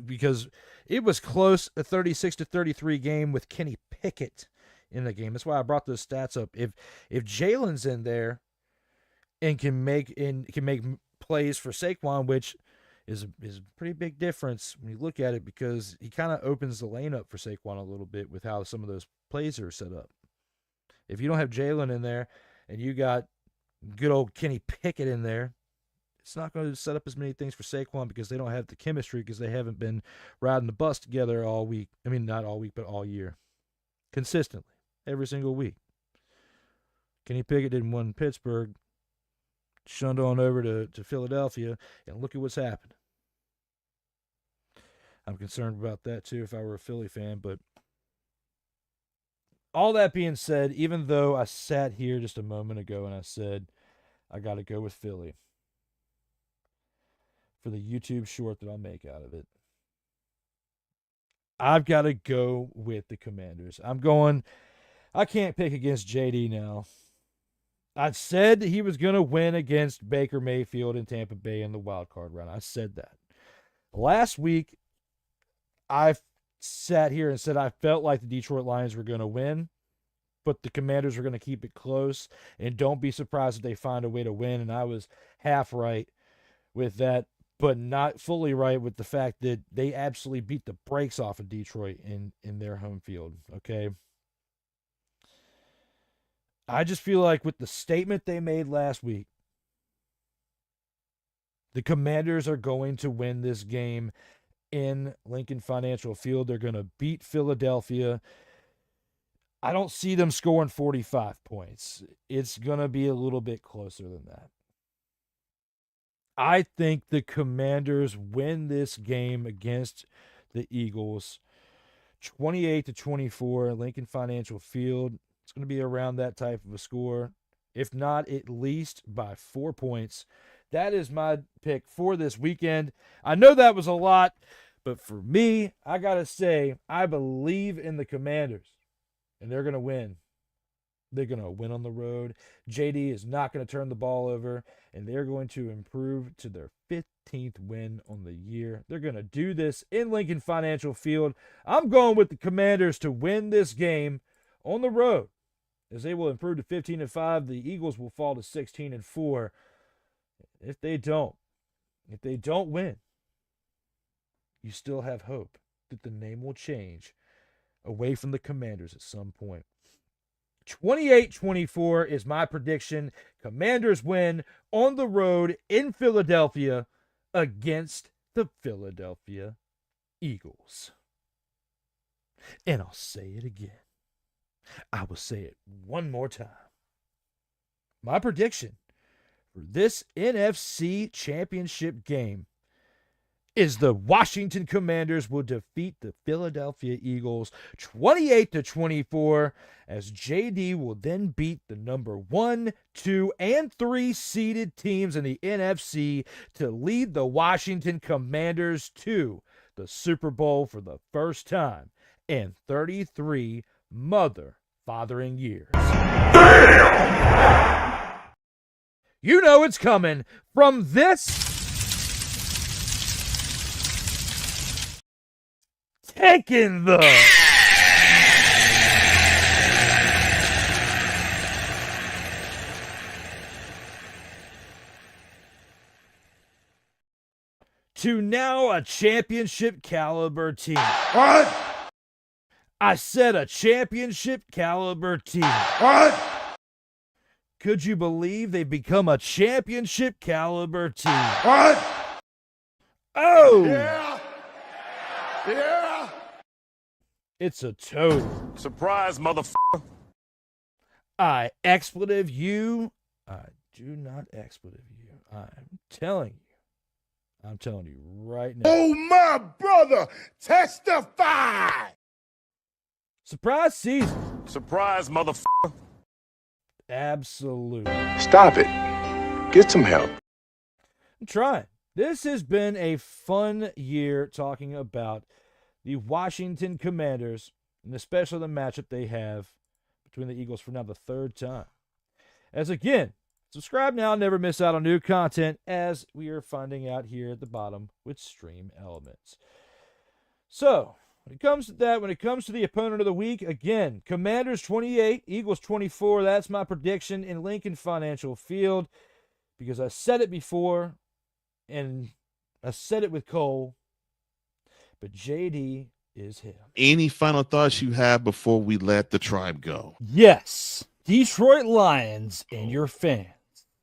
Because it was close, a 36-33 game with Kenny Pickett in the game. That's why I brought those stats up. If Jalen's in there and can make plays for Saquon, which is a pretty big difference when you look at it, because he kind of opens the lane up for Saquon a little bit with how some of those plays are set up. If you don't have Jalen in there and you got good old Kenny Pickett in there, it's not going to set up as many things for Saquon because they don't have the chemistry, because they haven't been riding the bus together all week. I mean, not all week, but all year. Consistently. Every single week. Kenny Pickett didn't win Pittsburgh. Shunned on over to Philadelphia, and look at what's happened. I'm concerned about that too if I were a Philly fan, but all that being said, even though I sat here just a moment ago and I said I got to go with Philly for the YouTube short that I'll make out of it, I've got to go with the Commanders. I can't pick against JD now. I said he was going to win against Baker Mayfield in Tampa Bay in the wild card round. I said that. Last week, I sat here and said I felt like the Detroit Lions were going to win, but the Commanders were going to keep it close, and don't be surprised if they find a way to win. And I was half right with that, but not fully right with the fact that they absolutely beat the brakes off of Detroit in their home field, okay? I just feel like with the statement they made last week, the Commanders are going to win this game in Lincoln Financial Field. They're going to beat Philadelphia. I don't see them scoring 45 points. It's going to be a little bit closer than that. I think the Commanders win this game against the Eagles 28-24 Lincoln Financial Field. It's going to be around that type of a score, if not at least by 4 points. That is my pick for this weekend. I know that was a lot, but for me, I got to say, I believe in the Commanders, and they're going to win. They're going to win on the road. JD is not going to turn the ball over, and they're going to improve to their 15th win on the year. They're going to do this in Lincoln Financial Field. I'm going with the Commanders to win this game on the road, as they will improve to 15-5. The Eagles will fall to 16-4. If they don't win, you still have hope that the name will change away from the Commanders at some point. 28-24 is my prediction. Commanders win on the road in Philadelphia against the Philadelphia Eagles. And I'll say it again. I will say it one more time. My prediction for this NFC Championship game is the Washington Commanders will defeat the Philadelphia Eagles 28-24, as JD will then beat the number 1, 2, and 3 seeded teams in the NFC to lead the Washington Commanders to the Super Bowl for the first time in 33 fathering years. Damn! You know it's coming from this taking the to now a championship caliber team. What? I said a championship caliber team. What? Could you believe they've become a championship caliber team? What? Oh! Yeah! Yeah! It's a total surprise, motherfucker. I expletive you. I do not expletive you. I'm telling you right now. Oh, my brother! Testify! Surprise season. Surprise, motherfucker. Absolutely. Stop it. Get some help. I'm trying. This has been a fun year talking about the Washington Commanders, and especially the matchup they have between the Eagles for now the third time. As again, subscribe now and never miss out on new content, as we are finding out here at the bottom with Stream Elements. So, when it comes to that, when it comes to the opponent of the week, again, Commanders 28, Eagles 24. That's my prediction in Lincoln Financial Field, because I said it before, and I said it with Cole, but JD is him. Any final thoughts you have before we let the tribe go? Yes, Detroit Lions and your fans,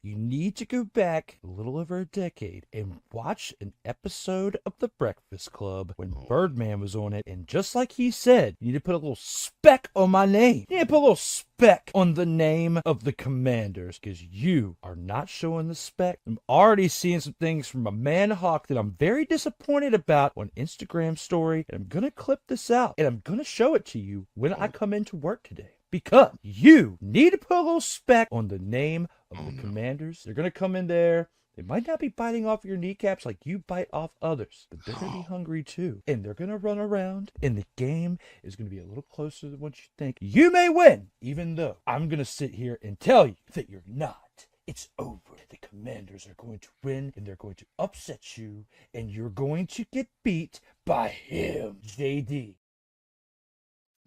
you need to go back a little over a decade and watch an episode of The Breakfast Club when Birdman was on it. And just like he said, you need to put a little speck on my name. You need to put a little speck on the name of the Commanders, because you are not showing the speck. I'm already seeing some things from a man Hawk that I'm very disappointed about on Instagram story. And I'm going to clip this out and I'm going to show it to you when I come into work today. Because you need to put a little speck on the name of the Commanders. They're going to come in there. They might not be biting off your kneecaps like you bite off others, but they're going to be hungry too. And they're going to run around, and the game is going to be a little closer than what you think. You may win, even though I'm going to sit here and tell you that you're not. It's over. The Commanders are going to win, and they're going to upset you, and you're going to get beat by him, JD.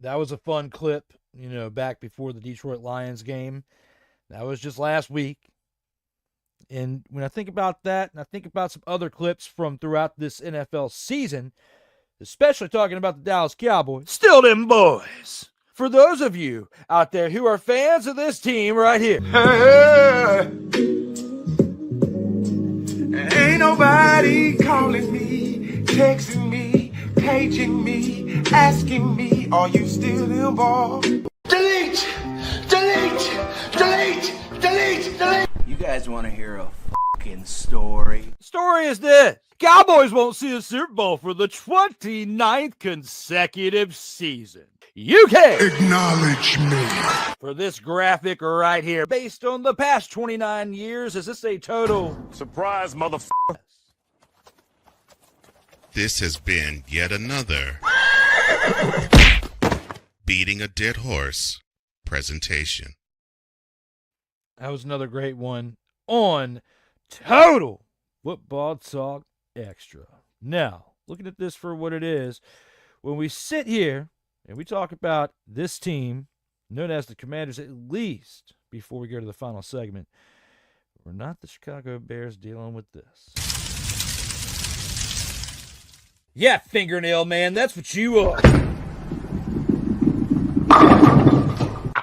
That was a fun clip, back before the Detroit Lions game. That was just last week. And when I think about that, and I think about some other clips from throughout this NFL season, especially talking about the Dallas Cowboys, still them boys. For those of you out there who are fans of this team right here. Ain't nobody calling me, texting me, paging me, asking me, are you still involved? Delete! Delete! Delete! Delete! Delete! You guys want to hear a fucking story? Story is this. Cowboys won't see a Super Bowl for the 29th consecutive season. You can Acknowledge me. For this graphic right here, based on the past 29 years, is this a total Surprise, motherfucker. This has been yet another Beating a Dead Horse presentation. That was another great one on Total Football Talk Extra. Now, looking at this for what it is, when we sit here and we talk about this team, known as the Commanders, at least before we go to the final segment, we're not the Chicago Bears dealing with this. Yeah, fingernail man, that's what you are.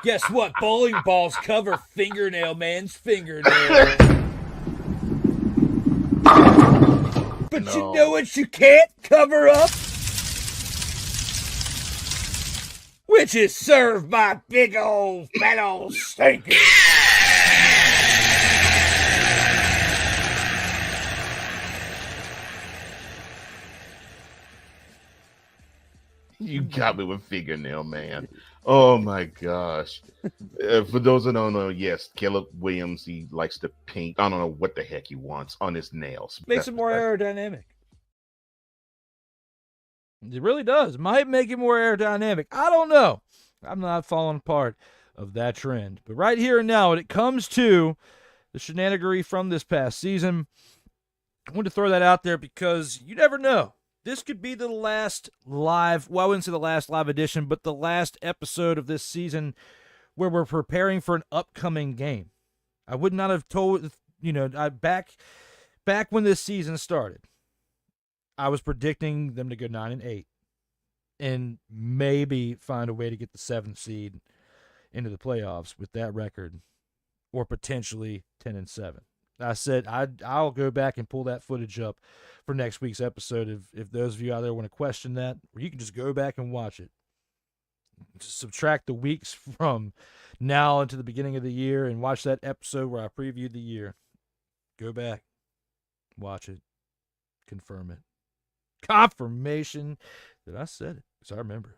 Guess what? Bowling balls cover fingernail man's fingernail. But you know what you can't cover up? Which is served by big old fat old stinker. You got me with fingernail, man. Oh my gosh. For those that don't know, yes, Caleb Williams, he likes to paint. I don't know what the heck he wants on his nails. Makes it more aerodynamic. It really does. Might make it more aerodynamic. I don't know. I'm not falling part of that trend. But right here and now, when it comes to the shenanigery from this past season, I wanted to throw that out there because you never know. This could be the last live, well, I wouldn't say the last live edition, but the last episode of this season where we're preparing for an upcoming game. I would not have told, back when this season started, I was predicting them to go 9-8 and maybe find a way to get the 7th seed into the playoffs with that record, or potentially 10-7. I said I'll go back and pull that footage up for next week's episode if those of you out there want to question that, or you can just go back and watch it. Just subtract the weeks from now into the beginning of the year and watch that episode where I previewed the year. Go back, watch it, confirm it. Confirmation that I said it, because I remember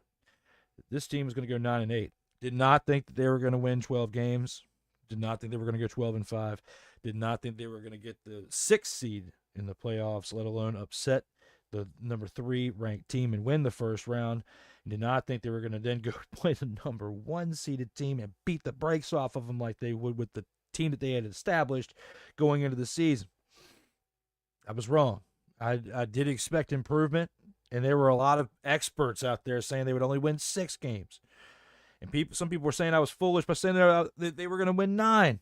this team was going to go 9-8. Did not think that they were going to win 12 games. Did not think they were going to go 12-5. Did not think they were going to get the 6th seed in the playoffs, let alone upset the number 3 ranked team and win the first round. Did not think they were going to then go play the number 1 seeded team and beat the brakes off of them like they would with the team that they had established going into the season. I was wrong. I did expect improvement, and there were a lot of experts out there saying they would only win 6 games. And some people were saying I was foolish by saying that they were going to win 9.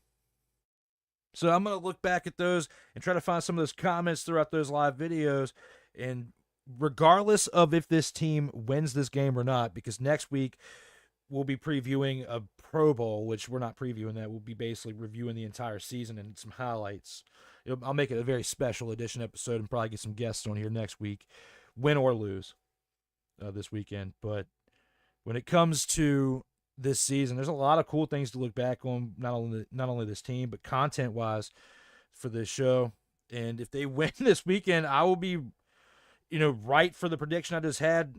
So I'm going to look back at those and try to find some of those comments throughout those live videos. And regardless of if this team wins this game or not, because next week we'll be previewing a Pro Bowl, which we're not previewing that. We'll be basically reviewing the entire season and some highlights. I'll make it a very special edition episode and probably get some guests on here next week, win or lose this weekend. But when it comes to this season, there's a lot of cool things to look back on, not only this team, but content-wise for this show. And if they win this weekend, I will be, right for the prediction I just had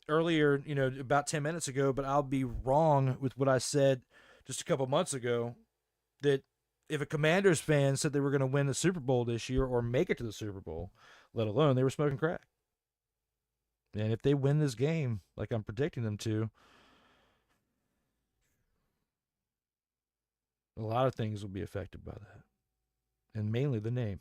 earlier, about 10 minutes ago, but I'll be wrong with what I said just a couple months ago, that if a Commanders fan said they were going to win the Super Bowl this year or make it to the Super Bowl, let alone they were smoking crack. And if they win this game, like I'm predicting them to, a lot of things will be affected by that. And mainly the name,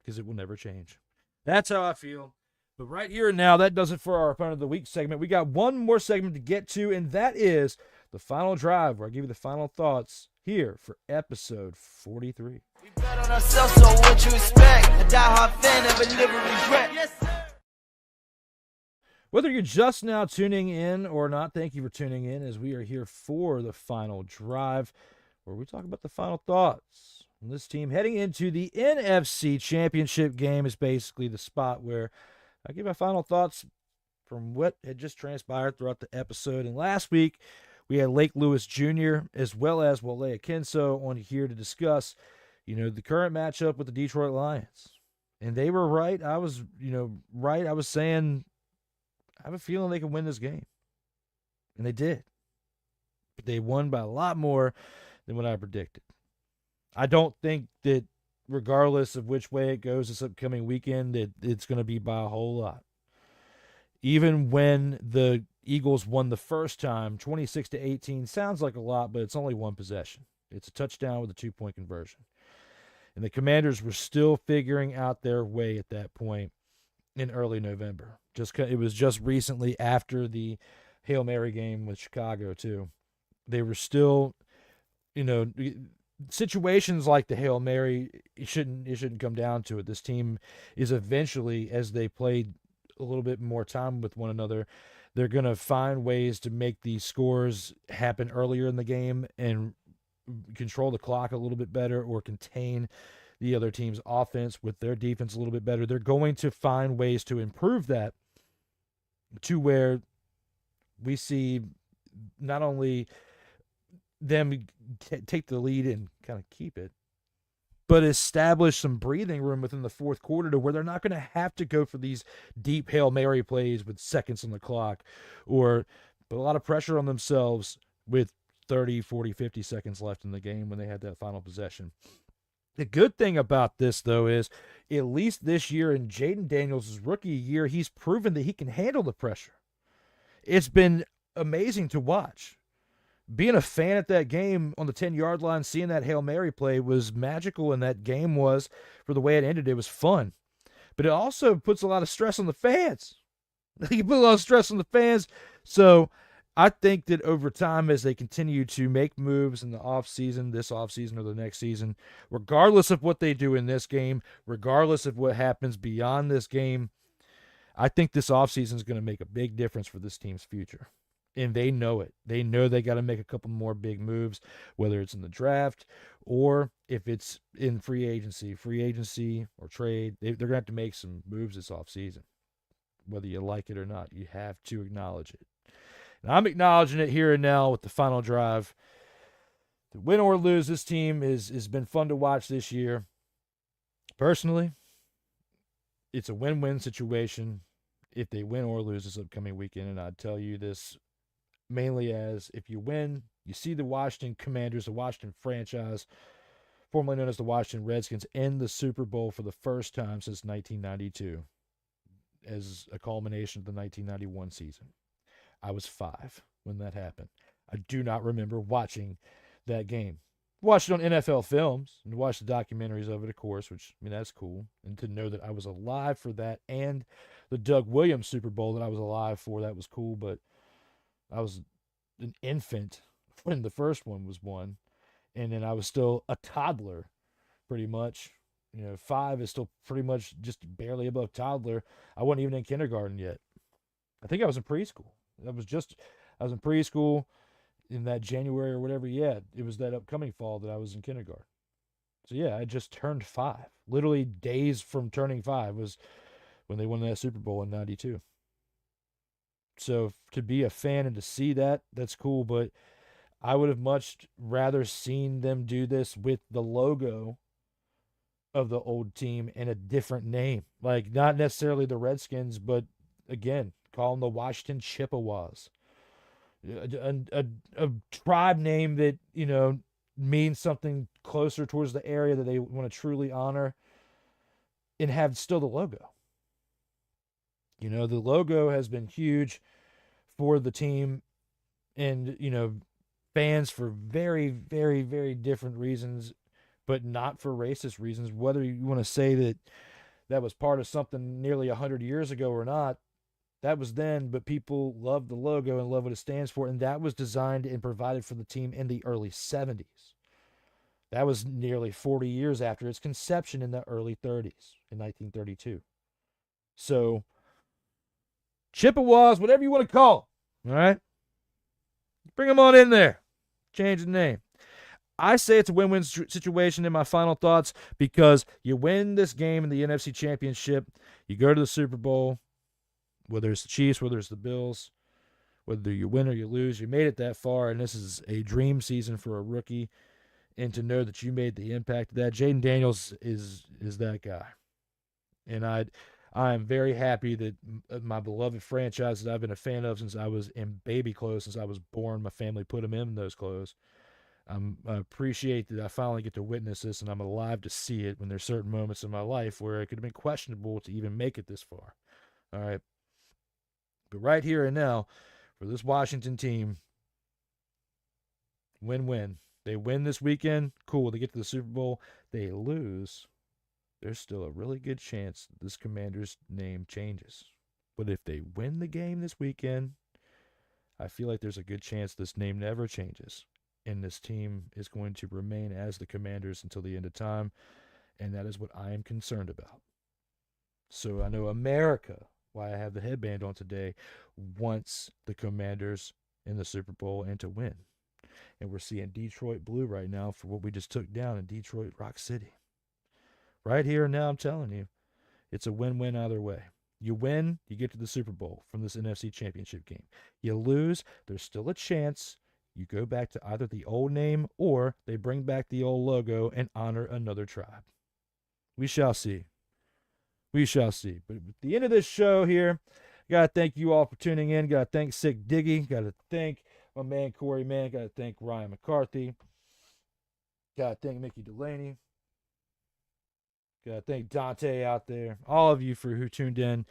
because it will never change. That's how I feel. But right here and now, that does it for our Opponent of the Week segment. We got one more segment to get to, and that is the final drive, where I give you the final thoughts here for episode 43. We bet on ourselves, so what you expect? A die-hard fan never live with regret. Yes, sir. Whether you're just now tuning in or not, thank you for tuning in, as we are here for the final drive, where we talk about the final thoughts on this team heading into the NFC Championship Game. Is basically the spot where I give my final thoughts from what had just transpired throughout the episode. And last week, we had Lake Lewis Jr. as well as Wale Akinso on here to discuss, the current matchup with the Detroit Lions. And they were right. I was, right. I was saying, I have a feeling they can win this game. And they did. But they won by a lot more than what I predicted. I don't think that regardless of which way it goes this upcoming weekend, that it's going to be by a whole lot. Even when the Eagles won the first time, 26-18, sounds like a lot, but it's only one possession. It's a touchdown with a 2-point conversion. And the Commanders were still figuring out their way at that point in early November. It was just recently after the Hail Mary game with Chicago, too. They were still, situations like the Hail Mary, it shouldn't come down to it. This team is eventually, as they played a little bit more time with one another, they're going to find ways to make these scores happen earlier in the game and control the clock a little bit better, or contain the other team's offense with their defense a little bit better. They're going to find ways to improve that to where we see not only them take the lead and kind of keep it, but establish some breathing room within the fourth quarter to where they're not going to have to go for these deep Hail Mary plays with seconds on the clock, or put a lot of pressure on themselves with 30, 40, 50 seconds left in the game when they had that final possession. The good thing about this, though, is at least this year in Jaden Daniels' rookie year, he's proven that he can handle the pressure. It's been amazing to watch. Being a fan at that game on the 10-yard line, seeing that Hail Mary play was magical, and that game was, for the way it ended, it was fun. But it also puts a lot of stress on the fans. You put a lot of stress on the fans. So I think that over time, as they continue to make moves in the offseason, this offseason or the next season, regardless of what they do in this game, regardless of what happens beyond this game, I think this offseason is going to make a big difference for this team's future. And they know it. They know they got to make a couple more big moves, whether it's in the draft or if it's in free agency or trade. They're going to have to make some moves this offseason. Whether you like it or not, you have to acknowledge it. And I'm acknowledging it here and now with the final drive. To win or lose, this team has been fun to watch this year. Personally, it's a win-win situation if they win or lose this upcoming weekend. And I'd tell you this mainly as, if you win, you see the Washington Commanders, the Washington franchise, formerly known as the Washington Redskins, in the Super Bowl for the first time since 1992 as a culmination of the 1991 season. I was 5 when that happened. I do not remember watching that game. Watched it on NFL Films and watched the documentaries of it, of course, which, I mean, that's cool. And to know that I was alive for that and the Doug Williams Super Bowl that I was alive for, that was cool. But I was an infant when the first one was won. And then I was still a toddler, pretty much. 5 is still pretty much just barely above toddler. I wasn't even in kindergarten yet. I think I was in preschool. I was in preschool in that January or whatever. Yeah, it was that upcoming fall that I was in kindergarten. So yeah, I just turned 5. Literally days from turning 5 was when they won that Super Bowl in '92. So to be a fan and to see that, that's cool. But I would have much rather seen them do this with the logo of the old team and a different name. Like, not necessarily the Redskins, but again, call them the Washington Chippewas. A tribe name that, means something closer towards the area that they want to truly honor, and have still the logo. The logo has been huge for the team and, fans for very, very, very different reasons, but not for racist reasons. Whether you want to say that that was part of something nearly 100 years ago or not, that was then, but people love the logo and love what it stands for, and that was designed and provided for the team in the early 70s. That was nearly 40 years after its conception in the early 30s, in 1932. So, Chippewas, whatever you want to call them, all right? Bring them on in there. Change the name. I say it's a win-win situation in my final thoughts, because you win this game in the NFC Championship, you go to the Super Bowl, whether it's the Chiefs, whether it's the Bills, whether you win or you lose, you made it that far, and this is a dream season for a rookie, and to know that you made the impact of that. Jaden Daniels is that guy. And I am very happy that my beloved franchise that I've been a fan of since I was in baby clothes, since I was born, my family put him in those clothes. I appreciate that I finally get to witness this, and I'm alive to see it when there's certain moments in my life where it could have been questionable to even make it this far. All right. But right here and now, for this Washington team, win-win. They win this weekend, cool. They get to the Super Bowl. They lose, there's still a really good chance that this Commanders name changes. But if they win the game this weekend, I feel like there's a good chance this name never changes. And this team is going to remain as the Commanders until the end of time. And that is what I am concerned about. So I know America, why I have the headband on today, wants the Commanders in the Super Bowl and to win. And we're seeing Detroit blue right now for what we just took down in Detroit Rock City. Right here and now, I'm telling you, it's a win-win either way. You win, you get to the Super Bowl from this NFC Championship game. You lose, there's still a chance you go back to either the old name or they bring back the old logo and honor another tribe. We shall see. We shall see. But at the end of this show here, got to thank you all for tuning in. Got to thank Sick Diggy. Got to thank my man Corey Mann. Got to thank Ryan McCarthy. Got to thank Mickey Delaney. Got to thank Dante out there. All of you for who tuned in.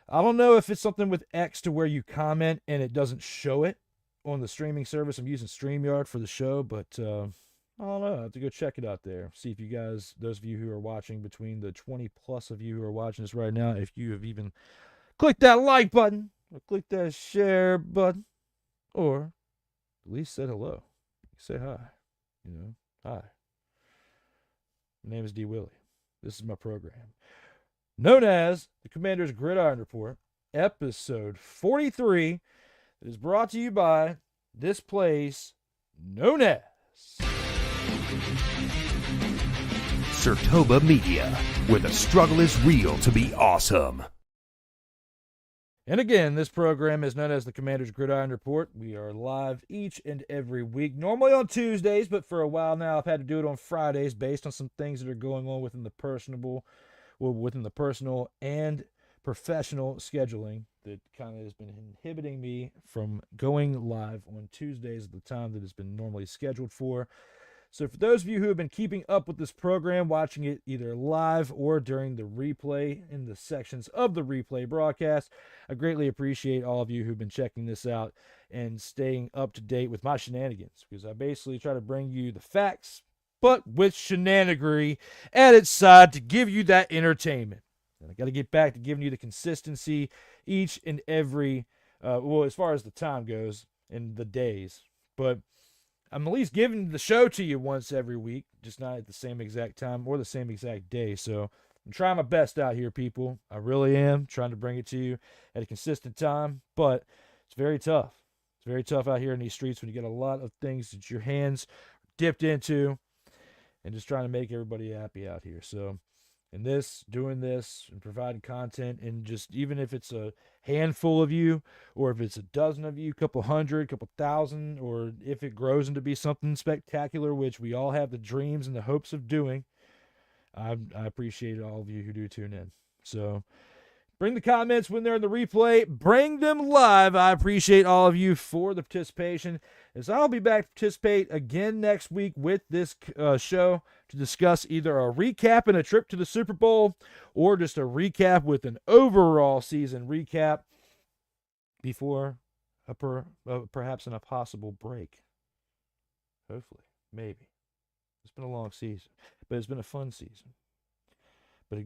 I don't know if it's something with X to where you comment and it doesn't show it on the streaming service. I'm using StreamYard for the show, but I don't know. I have to go check it out there. See if you guys, those of you who are watching, between the 20 plus of you who are watching this right now, if you have even clicked that like button or clicked that share button, or at least said hello. Say hi. Hi. My name is D. Willie. This is my program, known as the Commanders Gridiron Report, episode 43. It is brought to you by this place known as Sertoba Media, where the struggle is real to be awesome. And again, this program is known as the Commanders Gridiron Report. We are live each and every week, normally on Tuesdays, but for a while now I've had to do it on Fridays based on some things that are going on within the personal and professional scheduling that kind of has been inhibiting me from going live on Tuesdays at the time that has been normally scheduled for. So for those of you who have been keeping up with this program, watching it either live or during the replay in the sections of the replay broadcast, I greatly appreciate all of you who've been checking this out and staying up to date with my shenanigans, because I basically try to bring you the facts, but with shenanigery at its side to give you that entertainment. And I got to get back to giving you the consistency each and every, as far as the time goes and the days. But I'm at least giving the show to you once every week, just not at the same exact time or the same exact day. So I'm trying my best out here, people. I really am trying to bring it to you at a consistent time, but it's very tough. It's very tough out here in these streets when you get a lot of things that your hands are dipped into and just trying to make everybody happy out here. So in this, doing this and providing content, and just even if it's a handful of you, or if it's a dozen of you, couple hundred, couple thousand, or if it grows into be something spectacular, which we all have the dreams and the hopes of doing, I appreciate all of you who do tune in. So bring the comments when they're in the replay. Bring them live. I appreciate all of you for the participation, as I'll be back to participate again next week with this show to discuss either a recap and a trip to the Super Bowl, or just a recap with an overall season recap before perhaps a possible break. Hopefully. Maybe. It's been a long season, but it's been a fun season. But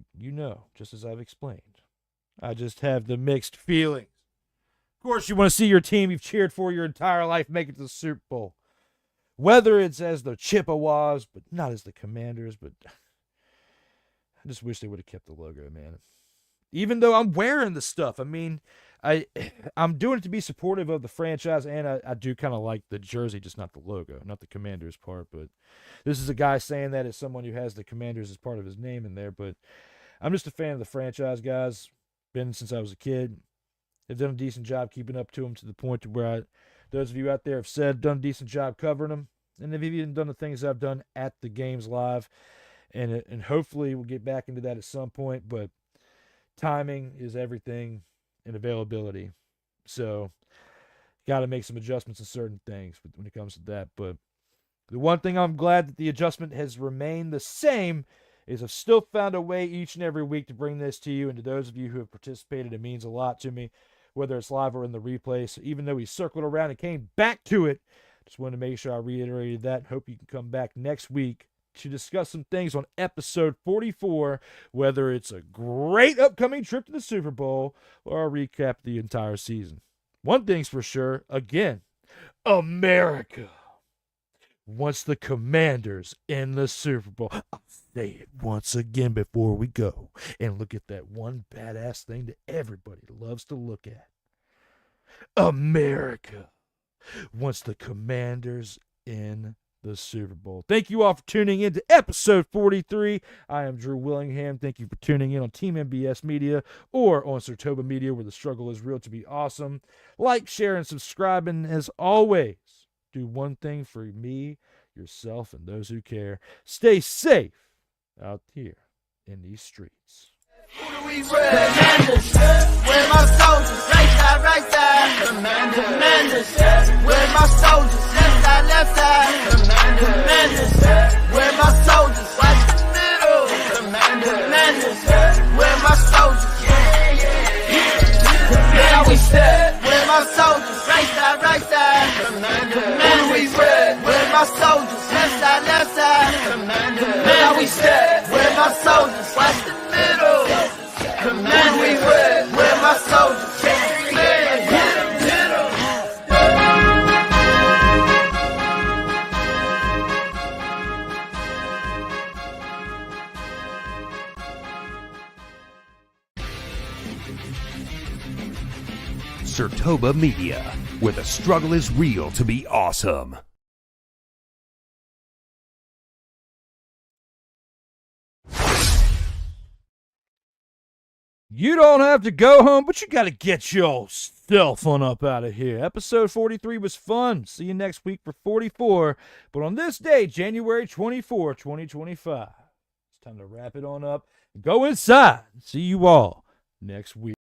just as I've explained, I just have the mixed feelings. Of course, you want to see your team you've cheered for your entire life make it to the Super Bowl. Whether it's as the Chippewas, but not as the Commanders, but I just wish they would have kept the logo, man. Even though I'm wearing the stuff. I mean, I'm doing it to be supportive of the franchise, and I do kind of like the jersey, just not the logo, not the Commanders part. But this is a guy saying that as someone who has the Commanders as part of his name in there. But I'm just a fan of the franchise, guys. Been since I was a kid. They've done a decent job keeping up to them, to the point to where those of you out there have said done a decent job covering them, and they've even done the things I've done at the games live, and hopefully we'll get back into that at some point. But timing is everything, and availability, so got to make some adjustments in certain things when it comes to that. But the one thing I'm glad that the adjustment has remained the same is I've still found a way each and every week to bring this to you, and to those of you who have participated, it means a lot to me, whether it's live or in the replay. So even though we circled around and came back to it, just wanted to make sure I reiterated that. Hope you can come back next week to discuss some things on episode 44, whether it's a great upcoming trip to the Super Bowl or a recap of the entire season. One thing's for sure, again, America wants the Commanders in the Super Bowl. I'll say it once again before we go, and look at that one badass thing that everybody loves to look at. America wants the Commanders in the Super Bowl. Thank you all for tuning in to episode 43. I am Drew Willingham. Thank you for tuning in on Team MBS Media or on Sartoba Media, where the struggle is real to be awesome. Like, share, and subscribe. And as always, do one thing for me, yourself, and those who care. Stay safe out here in these streets. Commanders, where my soldiers, right side, Commanders, where my soldiers, left side, Commanders, where my soldiers, watch the middle, Commanders, where my soldiers, now we step, where my soldiers, right side, Commanders, where my soldiers, left side, now we step, where my soldiers, watch the middle, Commanders, where my soldiers, Sartoba Media, where the struggle is real to be awesome. You don't have to go home, but you got to get yourself on up out of here. Episode 43 was fun. See you next week for 44. But on this day, January 24, 2025, it's time to wrap it on up and go inside. See you all next week.